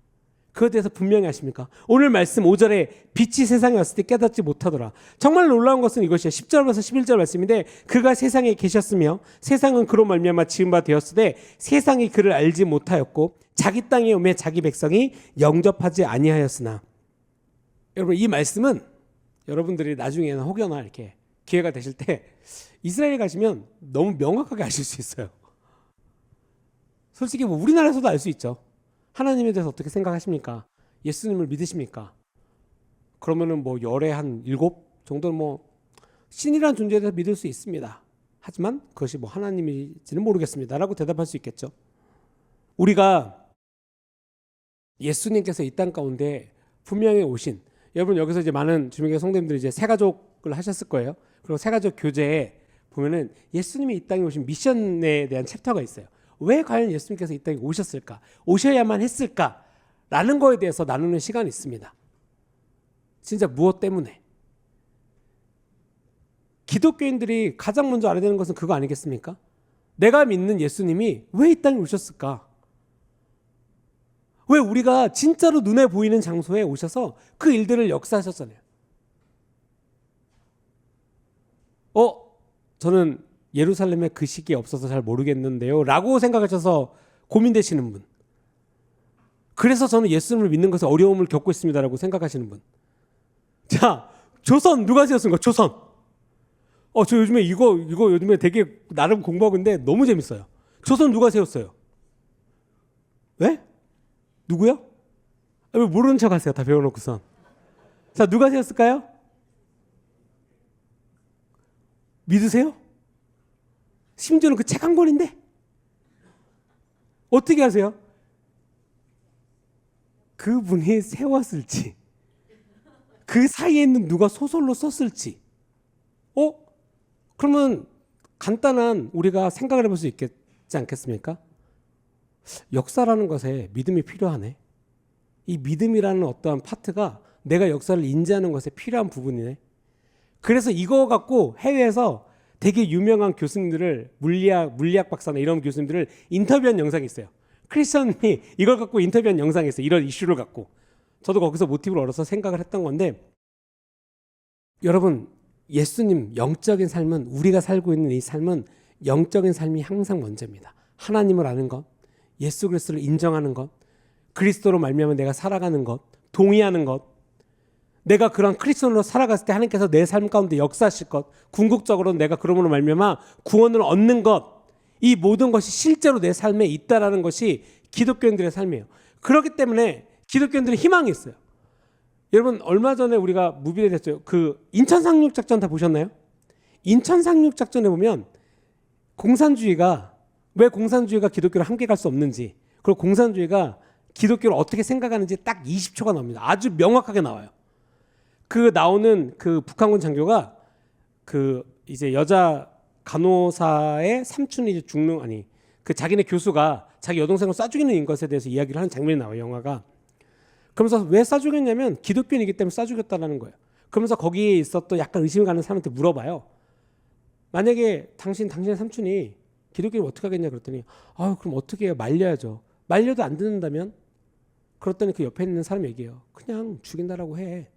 그것에 대해서 분명히 하십니까? 오늘 말씀 5절에 빛이 세상에 왔을 때 깨닫지 못하더라. 정말 놀라운 것은 이것이에요. 10절부터 11절 말씀인데 그가 세상에 계셨으며 세상은 그로 말미암아 지은 바 되었으되 세상이 그를 알지 못하였고 자기 땅에 오매 자기 백성이 영접하지 아니하였으나. 여러분 이 말씀은 여러분들이 나중에는 혹여나 이렇게 기회가 되실 때 이스라엘 가시면 너무 명확하게 아실 수 있어요. 솔직히 뭐 우리나라에서도 알 수 있죠. 하나님에 대해서 어떻게 생각하십니까? 예수님을 믿으십니까? 그러면은 뭐 열에 한 7 정도는 뭐 신이라는 존재에 대해서 믿을 수 있습니다. 하지만 그것이 뭐 하나님인지는 모르겠습니다라고 대답할 수 있겠죠. 우리가 예수님께서 이 땅 가운데 분명히 오신, 여러분 여기서 이제 많은 주민교회 성도님들이 이제 새가족을 하셨을 거예요. 그리고 새가족 교재에 보면은 예수님이 이 땅에 오신 미션에 대한 챕터가 있어요. 왜 과연 예수님께서 이 땅에 오셨을까? 오셔야만 했을까? 라는 거에 대해서 나누는 시간이 있습니다. 진짜 무엇 때문에? 기독교인들이 가장 먼저 알아야 되는 것은 그거 아니겠습니까? 내가 믿는 예수님이 왜 이 땅에 오셨을까? 왜 우리가 진짜로 눈에 보이는 장소에 오셔서 그 일들을 역사하셨잖아요. 저는 예루살렘에 그 시기에 없어서 잘 모르겠는데요 라고 생각하셔서 고민되시는 분, 그래서 저는 예수님을 믿는 것에 어려움을 겪고 있습니다 라고 생각하시는 분. 자, 조선 누가 세웠습니까? 조선. 저 요즘에 이거 요즘에 되게 나름 공부하고 있는데 너무 재밌어요. 조선 누가 세웠어요? 왜? 누구요? 왜 모르는 척 하세요? 다 배워놓고선. 자, 누가 세웠을까요? 믿으세요? 심지어는 그 책 한 권인데 어떻게 하세요? 그분이 세웠을지, 그 사이에 있는 누가 소설로 썼을지, 그러면 간단한 우리가 생각을 해볼 수 있겠지 않겠습니까? 역사라는 것에 믿음이 필요하네. 이 믿음이라는 어떠한 파트가 내가 역사를 인지하는 것에 필요한 부분이네. 그래서 이거 갖고 해외에서 되게 유명한 교수님들을 물리학 박사나 이런 교수님들을 인터뷰한 영상이 있어요. 크리스천이 이걸 갖고 인터뷰한 영상이 있어요. 이런 이슈를 갖고. 저도 거기서 모티브를 얻어서 생각을 했던 건데, 여러분 예수님 영적인 삶은, 우리가 살고 있는 이 삶은 영적인 삶이 항상 먼저입니다. 하나님을 아는 것, 예수 그리스도를 인정하는 것, 그리스도로 말미암아 내가 살아가는 것, 동의하는 것, 내가 그런 크리스천으로 살아갔을 때 하나님께서 내 삶 가운데 역사하실 것, 궁극적으로 내가 그러므로 말미암아 구원을 얻는 것, 이 모든 것이 실제로 내 삶에 있다라는 것이 기독교인들의 삶이에요. 그렇기 때문에 기독교인들은 희망이 있어요. 여러분 얼마 전에 우리가 무비에 됐죠. 그 인천 상륙작전 다 보셨나요? 인천 상륙작전에 보면 공산주의가, 왜 공산주의가 기독교를 함께 갈 수 없는지, 그리고 공산주의가 기독교를 어떻게 생각하는지 딱 20초가 나옵니다. 아주 명확하게 나와요. 그 나오는 그 북한군 장교가 그 이제 여자 간호사의 삼촌이 죽는, 아니 그 자기네 교수가 자기 여동생을 쏴 죽이는 것에 대해서 이야기를 하는 장면이 나와요, 영화가. 그러면서 왜 쏴 죽였냐면 기독교인이기 때문에 쏴 죽였다라는 거예요. 그러면서 거기에 있었던 약간 의심이 가는 사람한테 물어봐요. 만약에 당신의 삼촌이 기독교인이 어떻게 하겠냐 그랬더니, 그럼 어떻게 해요? 말려야죠. 말려도 안 듣는다면? 그랬더니 그 옆에 있는 사람이 얘기해요. 그냥 죽인다라고 해.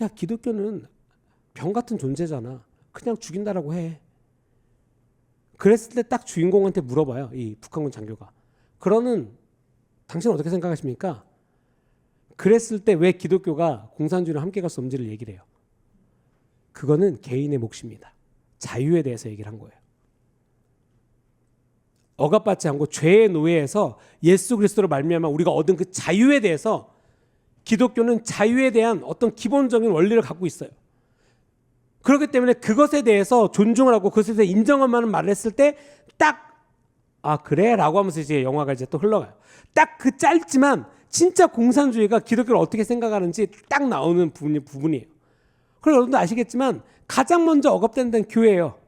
야, 기독교는 병 같은 존재잖아. 그냥 죽인다라고 해. 그랬을 때 딱 주인공한테 물어봐요, 이 북한군 장교가. 그러는 당신은 어떻게 생각하십니까? 그랬을 때 왜 기독교가 공산주의랑 함께 갈 수 없는지를 얘기를 해요. 그거는 개인의 몫입니다. 자유에 대해서 얘기를 한 거예요. 억압받지 않고 죄의 노예에서 예수 그리스도로 말미암아 우리가 얻은 그 자유에 대해서 기독교는 자유에 대한 어떤 기본적인 원리를 갖고 있어요. 그렇기 때문에 그것에 대해서 존중을 하고 그것에 대해서 인정하는 말을 했을 때 딱 아 그래? 라고 하면서 이제 영화가 이제 또 흘러가요. 딱 그 짧지만 진짜 공산주의가 기독교를 어떻게 생각하는지 딱 나오는 부분이에요. 그리고 여러분도 아시겠지만 가장 먼저 억압되는 데는 교회예요.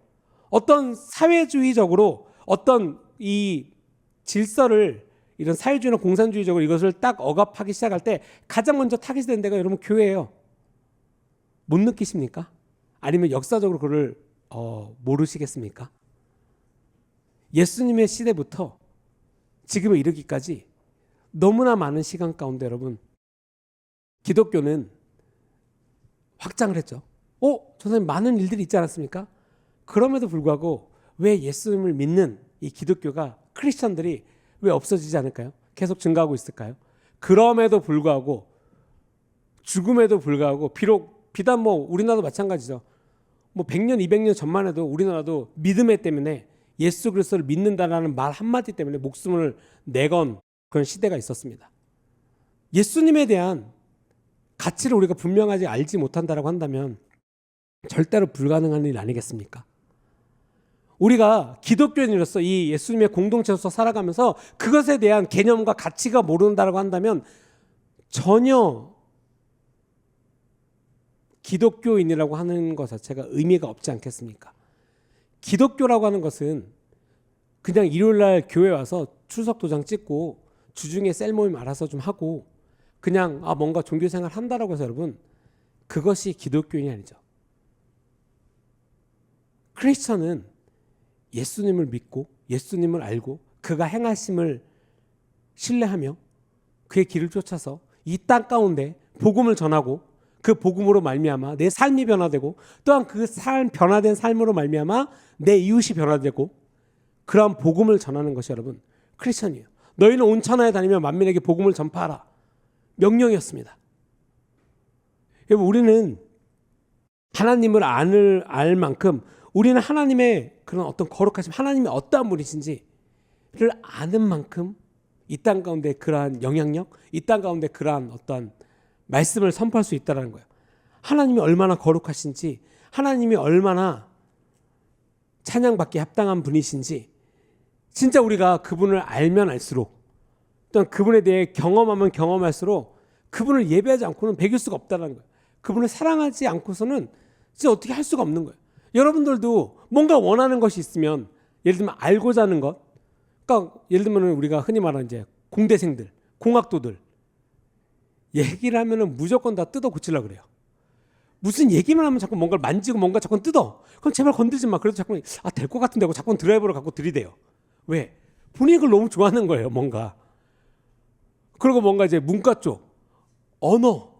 어떤 사회주의적으로 어떤 이 질서를 이런 사회주의나 공산주의적으로 이것을 딱 억압하기 시작할 때 가장 먼저 타깃이 되는 데가 여러분 교회예요. 못 느끼십니까? 아니면 역사적으로 그걸 모르시겠습니까? 예수님의 시대부터 지금에 이르기까지 너무나 많은 시간 가운데 여러분 기독교는 확장을 했죠. 선생님 많은 일들이 있지 않았습니까? 그럼에도 불구하고 왜 예수님을 믿는 이 기독교가 크리스천들이 왜 없어지지 않을까요? 계속 증가하고 있을까요? 그럼에도 불구하고 죽음에도 불구하고 비단 우리나라도 마찬가지죠. 100년, 200년 전만 해도 우리나라도 믿음에 때문에 예수 그리스도를 믿는다라는 말 한마디 때문에 목숨을 내건 그런 시대가 있었습니다. 예수님에 대한 가치를 우리가 분명하게 알지 못한다라고 한다면 절대로 불가능한 일 아니겠습니까? 우리가 기독교인으로서 이 예수님의 공동체로서 살아가면서 그것에 대한 개념과 가치가 모른다라고 한다면 전혀 기독교인이라고 하는 것 자체가 의미가 없지 않겠습니까? 기독교라고 하는 것은 그냥 일요일날 교회 와서 출석 도장 찍고 주중에 셀 모임 알아서 좀 하고 그냥 뭔가 종교생활 한다라고 해서 여러분 그것이 기독교인이 아니죠. 크리스천은 예수님을 믿고 예수님을 알고 그가 행하심을 신뢰하며 그의 길을 쫓아서 이 땅 가운데 복음을 전하고 그 복음으로 말미암아 내 삶이 변화되고 또한 그 변화된 삶으로 말미암아 내 이웃이 변화되고 그러한 복음을 전하는 것이 여러분 크리스천이에요. 너희는 온 천하에 다니며 만민에게 복음을 전파하라. 명령이었습니다. 여러분 우리는 하나님을 알 만큼 우리는 하나님의 그런 어떤 거룩하심, 하나님이 어떠한 분이신지를 아는 만큼 이 땅 가운데 그러한 영향력, 이 땅 가운데 그러한 어떠한 말씀을 선포할 수 있다는 거예요. 하나님이 얼마나 거룩하신지, 하나님이 얼마나 찬양받기에 합당한 분이신지 진짜 우리가 그분을 알면 알수록 또한 그분에 대해 경험하면 경험할수록 그분을 예배하지 않고는 배길 수가 없다는 거예요. 그분을 사랑하지 않고서는 진짜 어떻게 할 수가 없는 거예요. 여러분들도 뭔가 원하는 것이 있으면 예를 들면 알고자 하는 것, 그러니까 예를 들면 우리가 흔히 말하는 이제 공대생들, 공학도들 얘기를 하면은 무조건 다 뜯어 고치려고 그래요. 무슨 얘기만 하면 자꾸 뭔가를 만지고 뭔가 자꾸 뜯어. 그럼 제발 건들지 마. 그래도 자꾸 될 것 같은데 하고 자꾸 드라이버를 갖고 들이대요. 왜? 본인이 그걸 너무 좋아하는 거예요. 뭔가. 그리고 뭔가 이제 문과 쪽 언어,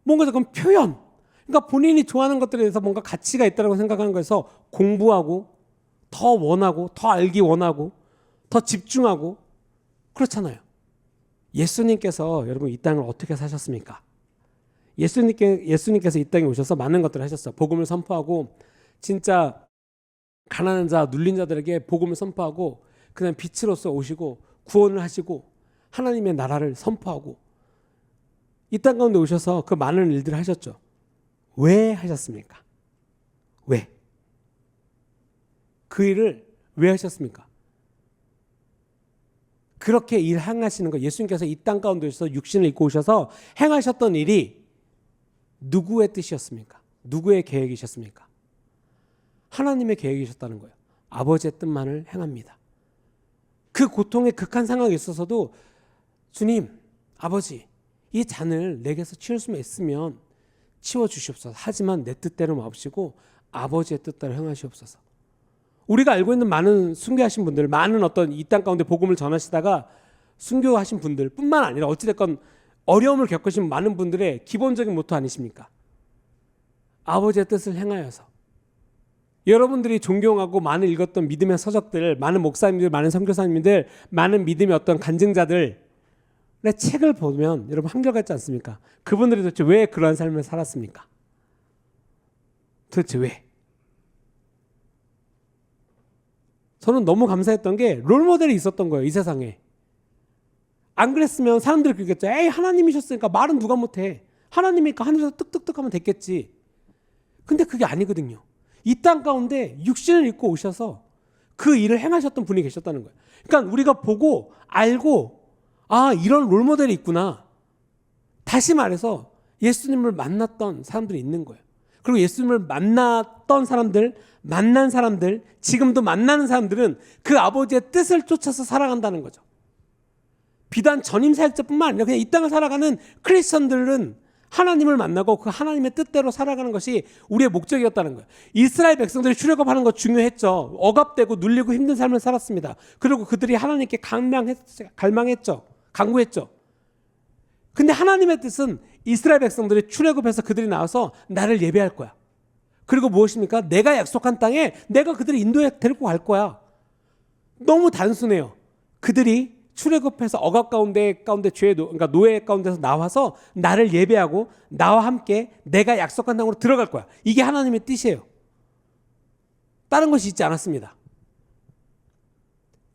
뭔가 자꾸 표현. 그러니까 본인이 좋아하는 것들에 대해서 뭔가 가치가 있다고 생각하는 거에서 공부하고 더 원하고 더 알기 원하고 더 집중하고 그렇잖아요. 예수님께서 여러분 이 땅을 어떻게 사셨습니까? 예수님께서 이 땅에 오셔서 많은 것들을 하셨어요. 복음을 선포하고 진짜 가난한 자, 눌린 자들에게 복음을 선포하고 그냥 빛으로서 오시고 구원을 하시고 하나님의 나라를 선포하고 이 땅 가운데 오셔서 그 많은 일들을 하셨죠. 왜 하셨습니까? 왜? 그 일을 왜 하셨습니까? 그렇게 일 행하시는 거 예수님께서 이 땅 가운데 오셔서 육신을 입고 오셔서 행하셨던 일이 누구의 뜻이었습니까? 누구의 계획이셨습니까? 하나님의 계획이셨다는 거예요. 아버지의 뜻만을 행합니다. 그 고통의 극한 상황에 있어서도 주님, 아버지, 이 잔을 내게서 치울 수 있으면 치워주시옵소서. 하지만 내 뜻대로 마옵시고 아버지의 뜻대로 행하시옵소서. 우리가 알고 있는 많은 순교하신 분들, 많은 어떤 이 땅 가운데 복음을 전하시다가 순교하신 분들 뿐만 아니라 어찌됐건 어려움을 겪으신 많은 분들의 기본적인 모토 아니십니까? 아버지의 뜻을 행하여서. 여러분들이 존경하고 많은 읽었던 믿음의 서적들, 많은 목사님들, 많은 선교사님들, 많은 믿음의 어떤 간증자들의 책을 보면 여러분 한결같지 않습니까? 그분들이 도대체 왜 그러한 삶을 살았습니까? 도대체 왜? 저는 너무 감사했던 게 롤모델이 있었던 거예요. 이 세상에. 안 그랬으면 사람들이 그러겠죠. 에이, 하나님이셨으니까 말은 누가 못해. 하나님이니까 하늘에서 뜩뜩뜩 하면 됐겠지. 근데 그게 아니거든요. 이 땅 가운데 육신을 입고 오셔서 그 일을 행하셨던 분이 계셨다는 거예요. 그러니까 우리가 보고 알고 아, 이런 롤모델이 있구나. 다시 말해서 예수님을 만났던 사람들이 있는 거예요. 그리고 예수님을 만났던 사람들, 만난 사람들, 지금도 만나는 사람들은 그 아버지의 뜻을 쫓아서 살아간다는 거죠. 비단 전임 사역자뿐만 아니라 그냥 이 땅을 살아가는 크리스천들은 하나님을 만나고 그 하나님의 뜻대로 살아가는 것이 우리의 목적이었다는 거예요. 이스라엘 백성들이 출애굽하는 거 중요했죠. 억압되고 눌리고 힘든 삶을 살았습니다. 그리고 그들이 하나님께 갈망했죠. 간구했죠. 근데 하나님의 뜻은 이스라엘 백성들이 출애굽해서 그들이 나와서 나를 예배할 거야. 그리고 무엇입니까? 내가 약속한 땅에 내가 그들을 인도해 데리고 갈 거야. 너무 단순해요. 그들이 출애굽해서 억압 가운데 죄의 그러니까 노예 가운데서 나와서 나를 예배하고 나와 함께 내가 약속한 땅으로 들어갈 거야. 이게 하나님의 뜻이에요. 다른 것이 있지 않았습니다.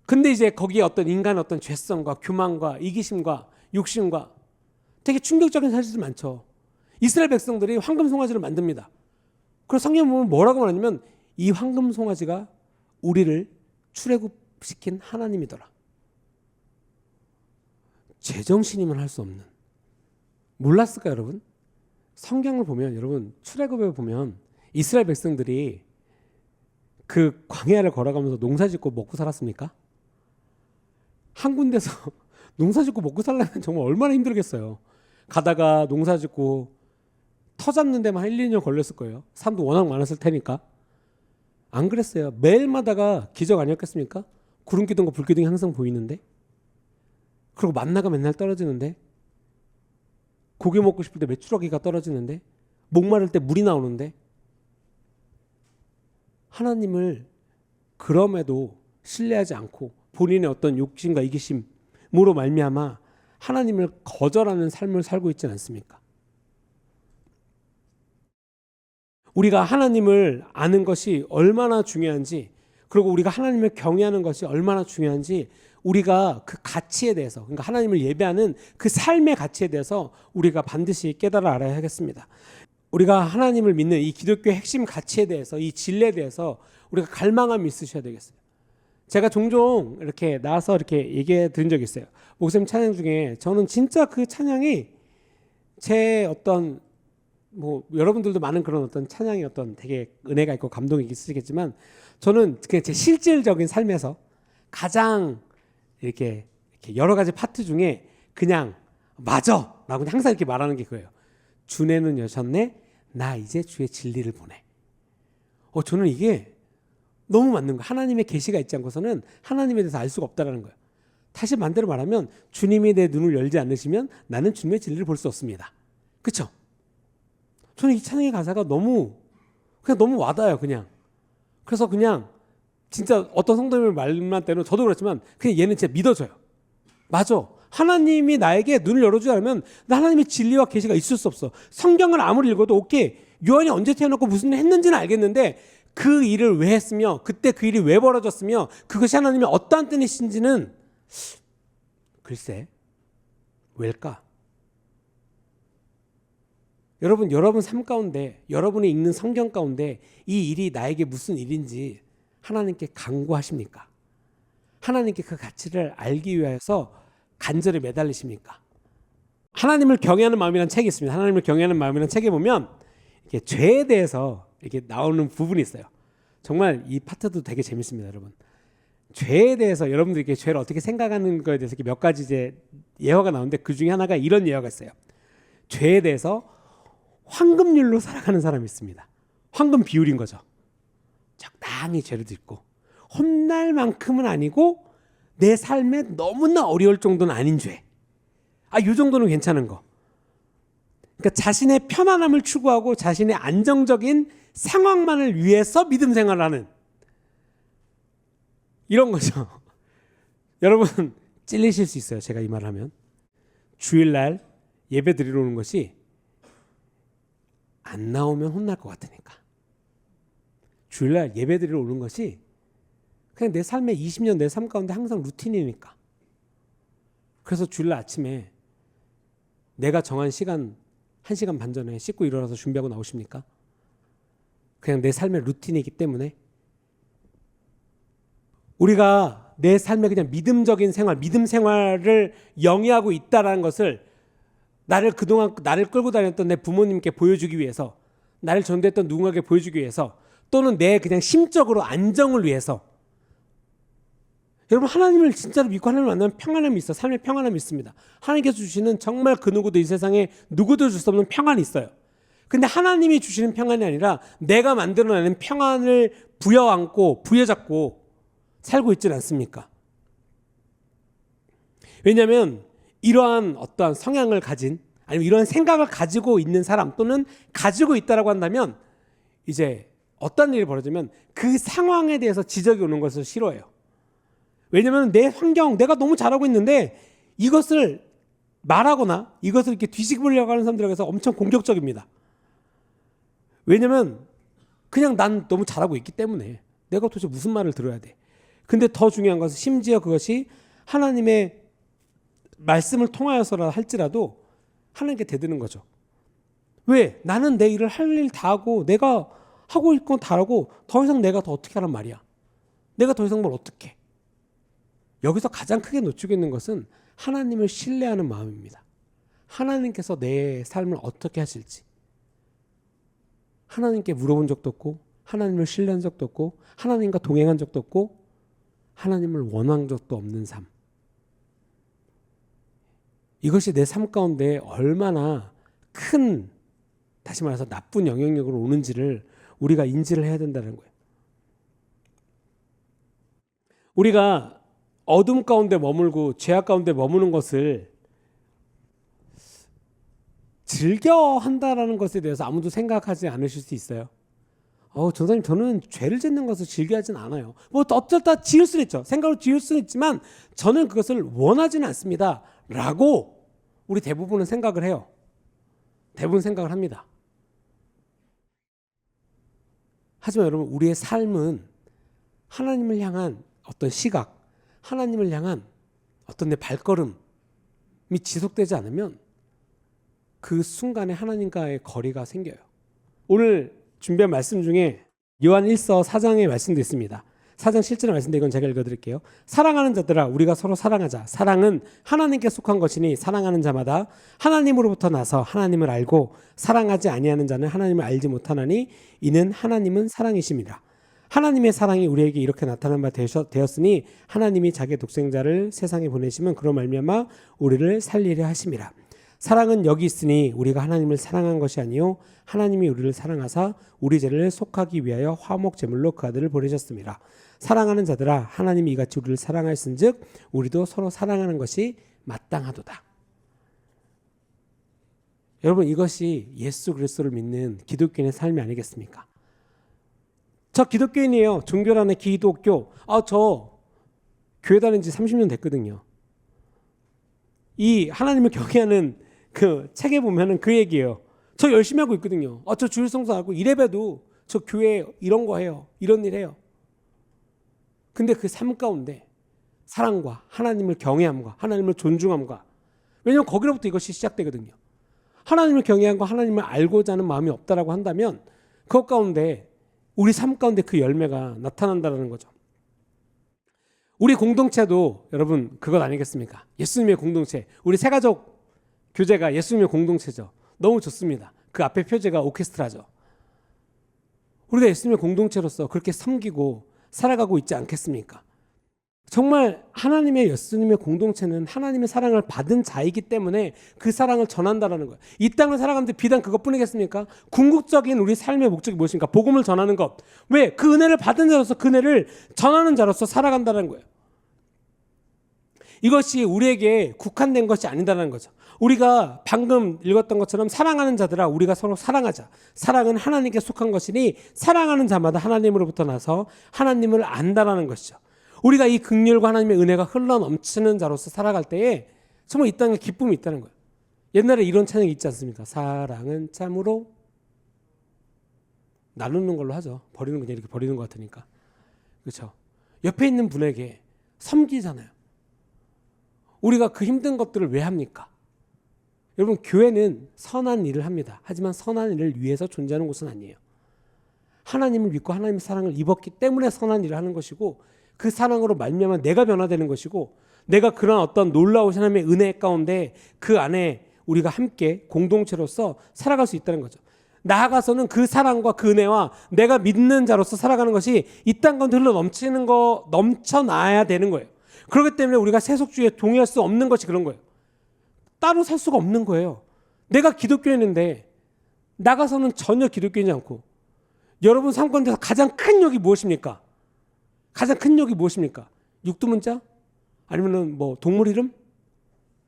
근데 이제 거기에 어떤 인간의 어떤 죄성과 교만과 이기심과 욕심과 되게 충격적인 사실이 많죠. 이스라엘 백성들이 황금 송아지를 만듭니다. 그래서 성경 보면 뭐라고 말하냐면 이 황금 송아지가 우리를 출애굽시킨 하나님이더라. 제정신이면 할 수 없는. 몰랐을까요, 여러분? 성경을 보면 여러분 출애굽에 보면 이스라엘 백성들이 그 광야를 걸어가면서 농사짓고 먹고 살았습니까? 한 군데서 농사짓고 먹고 살려면 정말 얼마나 힘들겠어요. 가다가 농사짓고 터 잡는 데만 1, 2년 걸렸을 거예요. 사람도 워낙 많았을 테니까. 안 그랬어요. 매일마다가 기적 아니었겠습니까? 구름 기둥과 불 기둥이 항상 보이는데, 그리고 만나가 맨날 떨어지는데, 고기 먹고 싶을 때 메추라기가 떨어지는데, 목마를 때 물이 나오는데, 하나님을 그럼에도 신뢰하지 않고 본인의 어떤 욕심과 이기심으로 말미암아 하나님을 거절하는 삶을 살고 있지 않습니까? 우리가 하나님을 아는 것이 얼마나 중요한지, 그리고 우리가 하나님을 경외하는 것이 얼마나 중요한지, 우리가 그 가치에 대해서, 그러니까 하나님을 예배하는 그 삶의 가치에 대해서 우리가 반드시 깨달아 알아야 하겠습니다. 우리가 하나님을 믿는 이 기독교의 핵심 가치에 대해서, 이 진리에 대해서 우리가 갈망함이 있으셔야 되겠어요. 제가 종종 이렇게 나와서 이렇게 얘기해 드린 적이 있어요. 목사님 찬양 중에 저는 진짜 그 찬양이 제 어떤 여러분들도 많은 그런 어떤 찬양이 어떤 되게 은혜가 있고 감동이 있으시겠지만, 저는 그냥 제 실질적인 삶에서 가장 이렇게 여러 가지 파트 중에 그냥 맞아 라고 항상 이렇게 말하는 게 그거예요. 주내는 여셨네, 나 이제 주의 진리를 보내. 저는 이게 너무 맞는 거예요. 하나님의 계시가 있지 않고서는 하나님에 대해서 알 수가 없다는 거예요. 다시 반대로 말하면 주님이 내 눈을 열지 않으시면 나는 주님의 진리를 볼 수 없습니다. 그렇죠? 저는 이 찬양의 가사가 너무 와닿아요. 그냥. 그래서 그냥 진짜 어떤 성도님의 말만 때는 저도 그렇지만 그냥 얘는 진짜 믿어져요. 맞아. 하나님이 나에게 눈을 열어주지 않으면 나 하나님의 진리와 계시가 있을 수 없어. 성경을 아무리 읽어도 오케이, 요한이 언제 태어났고 무슨 일을 했는지는 알겠는데 그 일을 왜 했으며 그때 그 일이 왜 벌어졌으며 그것이 하나님의 어떠한 뜻이신지는 글쎄 왜일까? 여러분 삶 가운데, 여러분이 읽는 성경 가운데 이 일이 나에게 무슨 일인지 하나님께 간구하십니까? 하나님께 그 가치를 알기 위해서 간절히 매달리십니까? 하나님을 경외하는 마음이라는 책이 있습니다. 하나님을 경외하는 마음이라는 책에 보면 이렇게 죄에 대해서 이렇게 나오는 부분이 있어요. 정말 이 파트도 되게 재밌습니다, 여러분. 죄에 대해서 여러분들이 이렇게 죄를 어떻게 생각하는 거에 대해서 몇 가지 이제 예화가 나오는데 그 중에 하나가 이런 예화가 있어요. 죄에 대해서 황금률로 살아가는 사람이 있습니다. 황금 비율인 거죠. 적당히 죄를 짓고 혼날 만큼은 아니고 내 삶에 너무나 어려울 정도는 아닌 죄. 이 정도는 괜찮은 거. 그러니까 자신의 편안함을 추구하고 자신의 안정적인 상황만을 위해서 믿음 생활을 하는 이런 거죠. 여러분 찔리실 수 있어요. 제가 이 말을 하면. 주일날 예배 드리러 오는 것이 안 나오면 혼날 것 같으니까. 주일날 예배드리러 오는 것이 그냥 내 삶의 20년 내 삶 가운데 항상 루틴이니까. 그래서 주일날 아침에 내가 정한 시간 1시간 반 전에 씻고 일어나서 준비하고 나오십니까? 그냥 내 삶의 루틴이기 때문에 우리가 내 삶의 그냥 믿음적인 생활, 믿음 생활을 영위하고 있다는 것을 그동안 나를 끌고 다녔던 내 부모님께 보여주기 위해서, 나를 전도했던 누군가에게 보여주기 위해서, 또는 내 그냥 심적으로 안정을 위해서. 여러분, 하나님을 진짜로 믿고 하나님을 만나면 평안함이 있어. 삶의 평안함이 있습니다. 하나님께서 주시는 정말 그 누구도 이 세상에 누구도 줄 수 없는 평안이 있어요. 근데 하나님이 주시는 평안이 아니라 내가 만들어내는 평안을 부여안고 부여잡고 살고 있지는 않습니까? 왜냐하면 이러한 어떠한 성향을 가진, 아니면 이러한 생각을 가지고 있는 사람, 또는 가지고 있다라고 한다면 이제 어떤 일이 벌어지면 그 상황에 대해서 지적이 오는 것을 싫어해요. 왜냐하면 내 환경, 내가 너무 잘하고 있는데 이것을 말하거나 이것을 이렇게 뒤집으려고 하는 사람들에게서 엄청 공격적입니다. 왜냐하면 그냥 난 너무 잘하고 있기 때문에 내가 도대체 무슨 말을 들어야 돼. 근데 더 중요한 것은 심지어 그것이 하나님의 말씀을 통하여서라 할지라도 하나님께 대드는 거죠. 왜? 나는 내 일을 할 일 다 하고 내가 하고 있건 다 하고 더 이상 내가 더 어떻게 하란 말이야. 내가 더 이상 뭘 어떻게 해. 여기서 가장 크게 놓치고 있는 것은 하나님을 신뢰하는 마음입니다. 하나님께서 내 삶을 어떻게 하실지 하나님께 물어본 적도 없고, 하나님을 신뢰한 적도 없고, 하나님과 동행한 적도 없고, 하나님을 원한 적도 없는 삶. 이것이 내 삶 가운데 얼마나 큰, 다시 말해서 나쁜 영향력으로 오는지를 우리가 인지를 해야 된다는 거예요. 우리가 어둠 가운데 머물고 죄악 가운데 머무는 것을 즐겨 한다라는 것에 대해서 아무도 생각하지 않으실 수 있어요. 전사님, 저는 죄를 짓는 것을 즐겨하진 않아요. 뭐 어쩌다 지을 수는 있죠. 생각으로 지을 수는 있지만 저는 그것을 원하지는 않습니다. 라고 우리 대부분은 생각을 해요. 대부분 생각을 합니다. 하지만 여러분, 우리의 삶은 하나님을 향한 어떤 시각, 하나님을 향한 어떤 내 발걸음이 지속되지 않으면 그 순간에 하나님과의 거리가 생겨요. 오늘 준비한 말씀 중에 요한 1서 4장의 말씀도 있습니다. 4장 7절의 말씀인데 이건 제가 읽어드릴게요. 사랑하는 자들아, 우리가 서로 사랑하자. 사랑은 하나님께 속한 것이니 사랑하는 자마다 하나님으로부터 나서 하나님을 알고 사랑하지 아니하는 자는 하나님을 알지 못하나니 이는 하나님은 사랑이심이라. 하나님의 사랑이 우리에게 이렇게 나타난 바 되었으니 하나님이 자기의 독생자를 세상에 보내시면 그로 말미암아 우리를 살리려 하심이라. 사랑은 여기 있으니 우리가 하나님을 사랑한 것이 아니요 하나님이 우리를 사랑하사 우리 죄를 속하기 위하여 화목 제물로 그 아들을 보내셨습니다. 사랑하는 자들아, 하나님이 이같이 우리를 사랑하였은즉 우리도 서로 사랑하는 것이 마땅하도다. 여러분, 이것이 예수 그리스도를 믿는 기독교인의 삶이 아니겠습니까? 저 기독교인이에요. 종교란의 기독교. 저 교회 다닌 지 30년 됐거든요. 이 하나님을 경외하는 그 책에 보면은 그 얘기예요. 저 열심히 하고 있거든요. 저 주일 성수하고 이래봬도 저 교회 이런 거 해요. 이런 일 해요. 근데 그 삶 가운데 사랑과 하나님을 경외함과 하나님을 존중함과, 왜냐하면 거기로부터 이것이 시작되거든요. 하나님을 경외함과 하나님을 알고자 하는 마음이 없다라고 한다면 그것 가운데 우리 삶 가운데 그 열매가 나타난다는 거죠. 우리 공동체도 여러분 그것 아니겠습니까? 예수님의 공동체. 우리 새가족 교제가 예수님의 공동체죠. 너무 좋습니다. 그 앞에 표제가 오케스트라죠. 우리가 예수님의 공동체로서 그렇게 섬기고 살아가고 있지 않겠습니까? 정말 하나님의 예수님의 공동체는 하나님의 사랑을 받은 자이기 때문에 그 사랑을 전한다라는 거예요. 이 땅을 살아가는데 비단 그것뿐이겠습니까? 궁극적인 우리 삶의 목적이 무엇입니까? 복음을 전하는 것. 왜? 그 은혜를 받은 자로서 그 은혜를 전하는 자로서 살아간다는 거예요. 이것이 우리에게 국한된 것이 아니다라는 거죠. 우리가 방금 읽었던 것처럼 사랑하는 자들아, 우리가 서로 사랑하자. 사랑은 하나님께 속한 것이니 사랑하는 자마다 하나님으로부터 나서 하나님을 안다라는 것이죠. 우리가 이 긍휼과 하나님의 은혜가 흘러넘치는 자로서 살아갈 때에 정말 이 땅에 기쁨이 있다는 거예요. 옛날에 이런 찬양이 있지 않습니까? 사랑은 참으로 나누는 걸로 하죠. 버리는 그냥 이렇게 버리는 것 같으니까. 그렇죠? 옆에 있는 분에게 섬기잖아요. 우리가 그 힘든 것들을 왜 합니까? 여러분, 교회는 선한 일을 합니다. 하지만 선한 일을 위해서 존재하는 곳은 아니에요. 하나님을 믿고 하나님의 사랑을 입었기 때문에 선한 일을 하는 것이고, 그 사랑으로 말미암아 내가 변화되는 것이고, 내가 그런 어떤 놀라우신 하나님의 은혜 가운데 그 안에 우리가 함께 공동체로서 살아갈 수 있다는 거죠. 나아가서는 그 사랑과 그 은혜와 내가 믿는 자로서 살아가는 것이 이 땅 가운데 흘러 넘쳐나야 되는 거예요. 그렇기 때문에 우리가 세속주의에 동의할 수 없는 것이 그런 거예요. 따로 살 수가 없는 거예요. 내가 기독교인인데 나가서는 전혀 기독교인이지 않고, 여러분 삶 가운데서 가장 큰 욕이 무엇입니까? 가장 큰 욕이 무엇입니까? 육두문자? 아니면 뭐 동물 이름?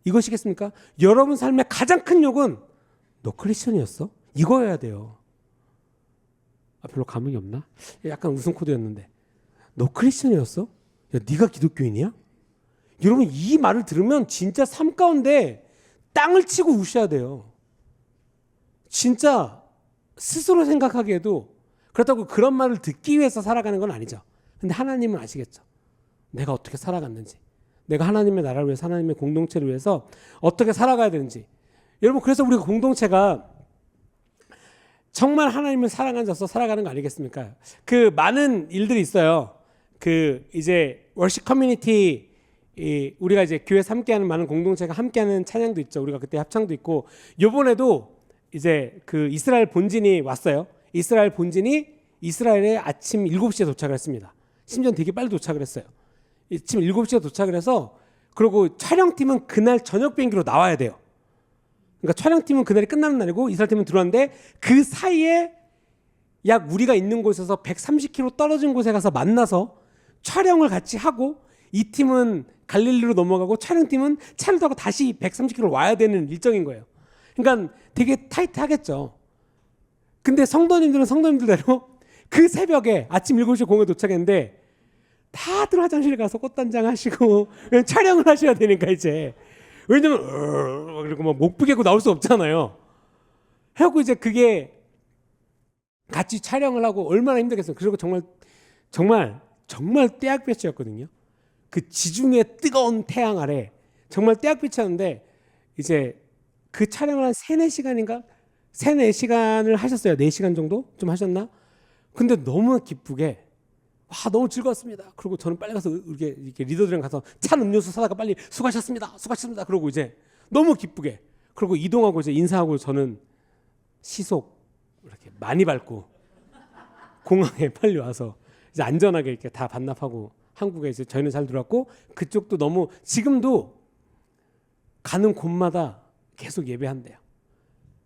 이것이겠습니까? 여러분 삶의 가장 큰 욕은 너 크리스천이었어? 이거여야 돼요. 별로 감흥이 없나? 약간 웃음 코드였는데, 너 크리스천이었어? 야, 네가 기독교인이야? 여러분, 이 말을 들으면 진짜 삶 가운데 땅을 치고 우셔야 돼요. 진짜 스스로 생각하기에도 그렇다고 그런 말을 듣기 위해서 살아가는 건 아니죠. 근데 하나님은 아시겠죠. 내가 어떻게 살아갔는지, 내가 하나님의 나라를 위해서, 하나님의 공동체를 위해서 어떻게 살아가야 되는지. 여러분, 그래서 우리가 공동체가 정말 하나님을 사랑하는 자로서 살아가는 거 아니겠습니까? 그 많은 일들이 있어요. 그 이제 월십 커뮤니티, 우리가 이제 교회에서 함께하는 많은 공동체가 함께하는 찬양도 있죠. 우리가 그때 합창도 있고, 요번에도 이제 그 이스라엘 본진이 왔어요. 이스라엘 본진이 이스라엘에 아침 7시에 도착을 했습니다. 심지어 되게 빨리 도착을 했어요. 아침 7시에 도착을 해서, 그리고 촬영팀은 그날 저녁 비행기로 나와야 돼요. 그러니까 촬영팀은 그날이 끝나는 날이고 이스라엘팀은 들어왔는데, 그 사이에 약 우리가 있는 곳에서 130km 떨어진 곳에 가서 만나서 촬영을 같이 하고, 이 팀은 갈릴리로 넘어가고 촬영팀은 차를 타고 다시 130km 와야 되는 일정인 거예요. 그러니까 되게 타이트하겠죠. 근데 성도님들은 성도님들대로 그 새벽에 아침 7시 공항에 도착했는데 다들 화장실 가서 꽃단장 하시고 촬영을 하셔야 되니까, 이제 왜냐면 그리고 막 목 부개고 나올 수 없잖아요. 하고 이제 그게 같이 촬영을 하고 얼마나 힘들겠어요. 그리고 정말 떼약볕이었거든요. 그 지중해 뜨거운 태양 아래 정말 떼약빛이었는데, 이제 그 촬영을 한 3-4시간인가? 3-4시간을 하셨어요. 4시간 정도? 좀 하셨나? 근데 너무 기쁘게, 와, 너무 즐거웠습니다. 그리고 저는 빨리 가서 이렇게 리더들이랑 가서 찬 음료수 사다가 빨리 수고하셨습니다. 그러고 이제 너무 기쁘게, 그리고 이동하고 이제 인사하고, 저는 시속 이렇게 많이 밟고 공항에 빨리 와서 이제 안전하게 이렇게 다 반납하고 한국에 이제 저희는 잘 들어왔고, 그쪽도 너무, 지금도 가는 곳마다 계속 예배한대요.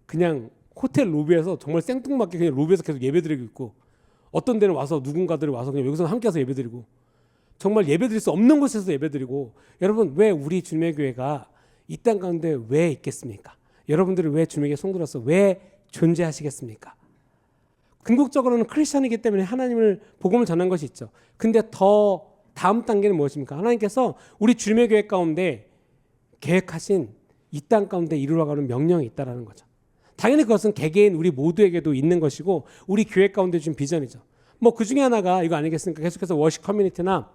그냥 호텔 로비에서 정말 생뚱맞게 그냥 로비에서 계속 예배드리고 있고, 어떤 데는 와서 누군가들이 와서 그냥 여기서 함께 와서 예배드리고, 정말 예배드릴 수 없는 곳에서 예배드리고. 여러분, 왜 우리 주님의 교회가 이 땅 가운데 왜 있겠습니까? 여러분들이 왜 주님에게 손들어서 왜 존재하시겠습니까? 궁극적으로는 크리스천이기 때문에 하나님을 복음을 전한 것이 있죠. 근데 더 다음 단계는 무엇입니까? 하나님께서 우리 주님의 교회 가운데 계획하신 이 땅 가운데 이루어가는 명령이 있다는 거죠. 당연히 그것은 개개인 우리 모두에게도 있는 것이고, 우리 교회 가운데 준 비전이죠. 뭐 그 중에 하나가 이거 아니겠습니까? 계속해서 워십 커뮤니티나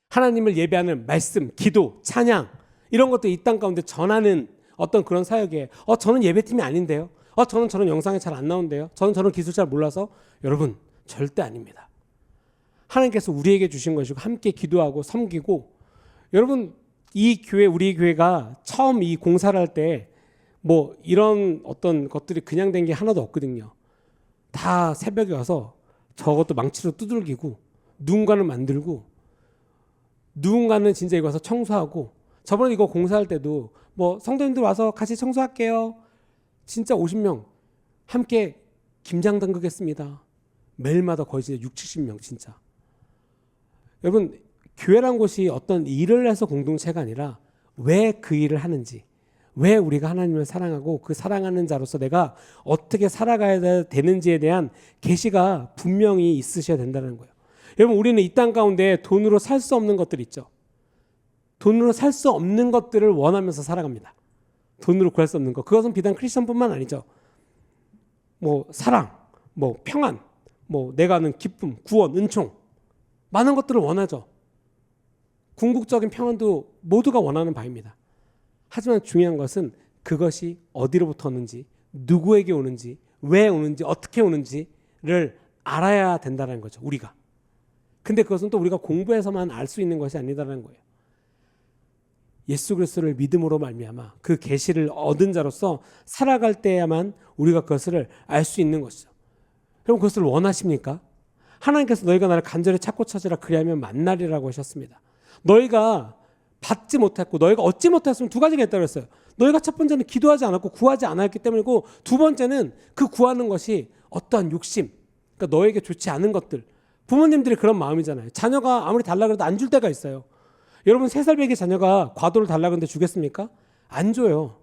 하나님을 예배하는 말씀, 기도, 찬양, 이런 것도 이 땅 가운데 전하는 어떤 그런 사역이에요. 저는 예배팀이 아닌데요. 저는 저런 영상에 잘 안 나온대요. 저는 저런 기술 잘 몰라서. 여러분, 절대 아닙니다. 하나님께서 우리에게 주신 것이고, 함께 기도하고 섬기고. 여러분, 이 교회, 우리 교회가 처음 이 공사를 할 때 뭐 이런 어떤 것들이 그냥 된 게 하나도 없거든요. 다 새벽에 와서 저것도 망치로 두들기고, 누군가는 만들고, 누군가는 진짜 이거 와서 청소하고. 저번에 이거 공사할 때도 뭐 성도님들 와서 같이 청소할게요. 진짜 50명 함께 김장 담그겠습니다. 매일마다 거의 진짜 60-70명 진짜. 여러분, 교회란 곳이 어떤 일을 해서 공동체가 아니라 왜 그 일을 하는지, 왜 우리가 하나님을 사랑하고 그 사랑하는 자로서 내가 어떻게 살아가야 되는지에 대한 계시가 분명히 있으셔야 된다는 거예요. 여러분, 우리는 이 땅 가운데 돈으로 살 수 없는 것들 있죠. 돈으로 살 수 없는 것들을 원하면서 살아갑니다. 돈으로 구할 수 없는 것. 그것은 비단 크리스천뿐만 아니죠. 뭐 사랑, 뭐 평안, 뭐 내가 아는 기쁨, 구원, 은총, 많은 것들을 원하죠. 궁극적인 평안도 모두가 원하는 바입니다. 하지만 중요한 것은 그것이 어디로부터 오는지, 누구에게 오는지, 왜 오는지, 어떻게 오는지를 알아야 된다는 거죠, 우리가. 근데 그것은 또 우리가 공부해서만 알 수 있는 것이 아니다라는 거예요. 예수 그리스도를 믿음으로 말미암아 그 계시를 얻은 자로서 살아갈 때야만 우리가 그것을 알 수 있는 것이죠. 여러분, 그것을 원하십니까? 하나님께서 너희가 나를 간절히 찾고 찾으라 그리하면 만나리라고 하셨습니다. 너희가 받지 못했고 너희가 얻지 못했으면 두 가지가 있다고 했어요. 너희가 첫 번째는 기도하지 않았고 구하지 않았기 때문이고, 두 번째는 그 구하는 것이 어떠한 욕심, 그러니까 너에게 좋지 않은 것들. 부모님들이 그런 마음이잖아요. 자녀가 아무리 달라 그래도 안 줄 때가 있어요. 여러분, 3살 배기 자녀가 과도를 달라 그러는데 주겠습니까? 안 줘요.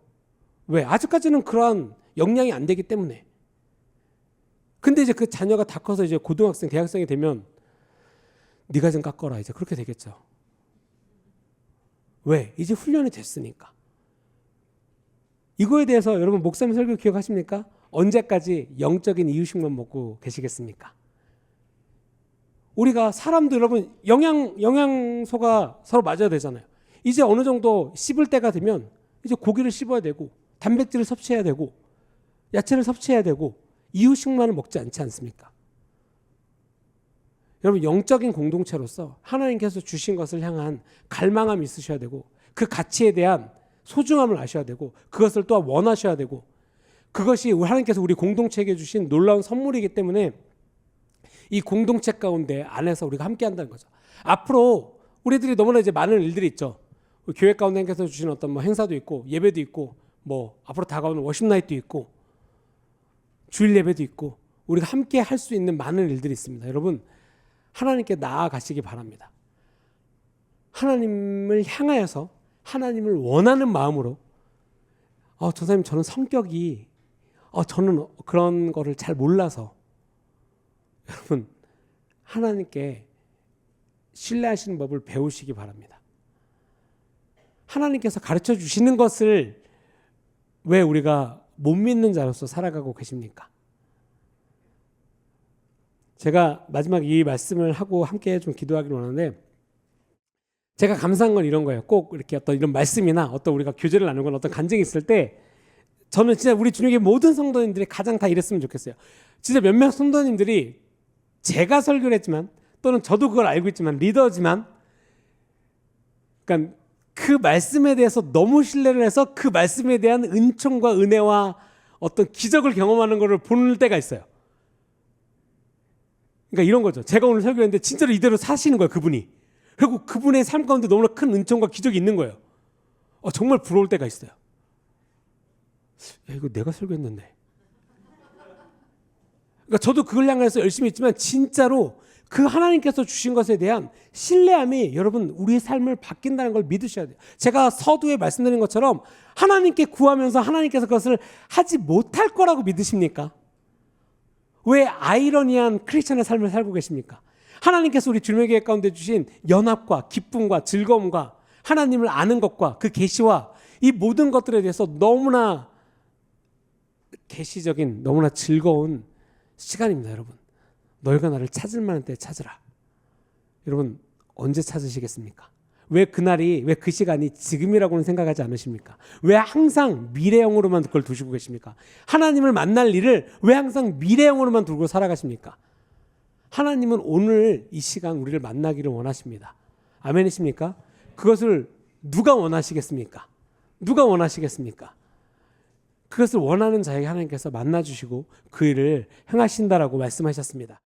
왜? 아직까지는 그러한 역량이 안 되기 때문에. 근데 이제 그 자녀가 다 커서 이제 고등학생, 대학생이 되면 네가 좀 깎아라, 이제 그렇게 되겠죠. 왜? 이제 훈련이 됐으니까. 이거에 대해서 여러분 목사님 설교 기억하십니까? 언제까지 영적인 이유식만 먹고 계시겠습니까? 우리가 사람도 여러분 영양소가 서로 맞아야 되잖아요. 이제 어느 정도 씹을 때가 되면 이제 고기를 씹어야 되고 단백질을 섭취해야 되고 야채를 섭취해야 되고 이유식만을 먹지 않지 않습니까? 여러분, 영적인 공동체로서 하나님께서 주신 것을 향한 갈망함이 있으셔야 되고, 그 가치에 대한 소중함을 아셔야 되고, 그것을 또한 원하셔야 되고, 그것이 하나님께서 우리 공동체에게 주신 놀라운 선물이기 때문에 이 공동체 가운데 안에서 우리가 함께 한다는 거죠. 앞으로 우리들이 너무나 이제 많은 일들이 있죠. 교회 가운데 하나님께서 주신 어떤 뭐 행사도 있고 예배도 있고, 뭐 앞으로 다가오는 워십 나잇도 있고 주일 예배도 있고, 우리가 함께 할 수 있는 많은 일들이 있습니다. 여러분, 하나님께 나아가시기 바랍니다. 하나님을 향하여서 하나님을 원하는 마음으로, 전사님 저는 성격이 저는 그런 거를 잘 몰라서, 여러분, 하나님께 신뢰하시는 법을 배우시기 바랍니다. 하나님께서 가르쳐 주시는 것을 왜 우리가 못 믿는 자로서 살아가고 계십니까? 제가 마지막 이 말씀을 하고 함께 좀 기도하기를 원하는데, 제가 감사한 건 이런 거예요. 꼭 이렇게 어떤 이런 말씀이나 어떤 우리가 교제를 나누거나 어떤 간증이 있을 때 저는 진짜 우리 주님의 모든 성도님들이 가장 다 이랬으면 좋겠어요. 진짜 몇몇 성도님들이 제가 설교를 했지만, 또는 저도 그걸 알고 있지만 리더지만, 그러니까 그 말씀에 대해서 너무 신뢰를 해서 그 말씀에 대한 은총과 은혜와 어떤 기적을 경험하는 것을 보는 때가 있어요. 그러니까 이런 거죠. 제가 오늘 설교했는데 진짜로 이대로 사시는 거예요, 그분이. 그리고 그분의 삶 가운데 너무나 큰 은총과 기적이 있는 거예요. 정말 부러울 때가 있어요. 야, 이거 내가 설교했는데. 그러니까 저도 그걸 향해서 열심히 했지만 진짜로 그 하나님께서 주신 것에 대한 신뢰함이 여러분 우리의 삶을 바뀐다는 걸 믿으셔야 돼요. 제가 서두에 말씀드린 것처럼 하나님께 구하면서 하나님께서 그것을 하지 못할 거라고 믿으십니까? 왜 아이러니한 크리스천의 삶을 살고 계십니까? 하나님께서 우리 주님의 가운데 주신 연합과 기쁨과 즐거움과 하나님을 아는 것과 그 계시와 이 모든 것들에 대해서 너무나 계시적인, 너무나 즐거운 시간입니다. 여러분, 너희가 나를 찾을 만한 때 찾으라. 여러분, 언제 찾으시겠습니까? 왜 그날이, 왜 그 시간이 지금이라고는 생각하지 않으십니까? 왜 항상 미래형으로만 그걸 두시고 계십니까? 하나님을 만날 일을 왜 항상 미래형으로만 두고 살아가십니까? 하나님은 오늘 이 시간 우리를 만나기를 원하십니다. 아멘이십니까? 그것을 누가 원하시겠습니까? 누가 원하시겠습니까? 그것을 원하는 자에게 하나님께서 만나주시고 그 일을 행하신다라고 말씀하셨습니다.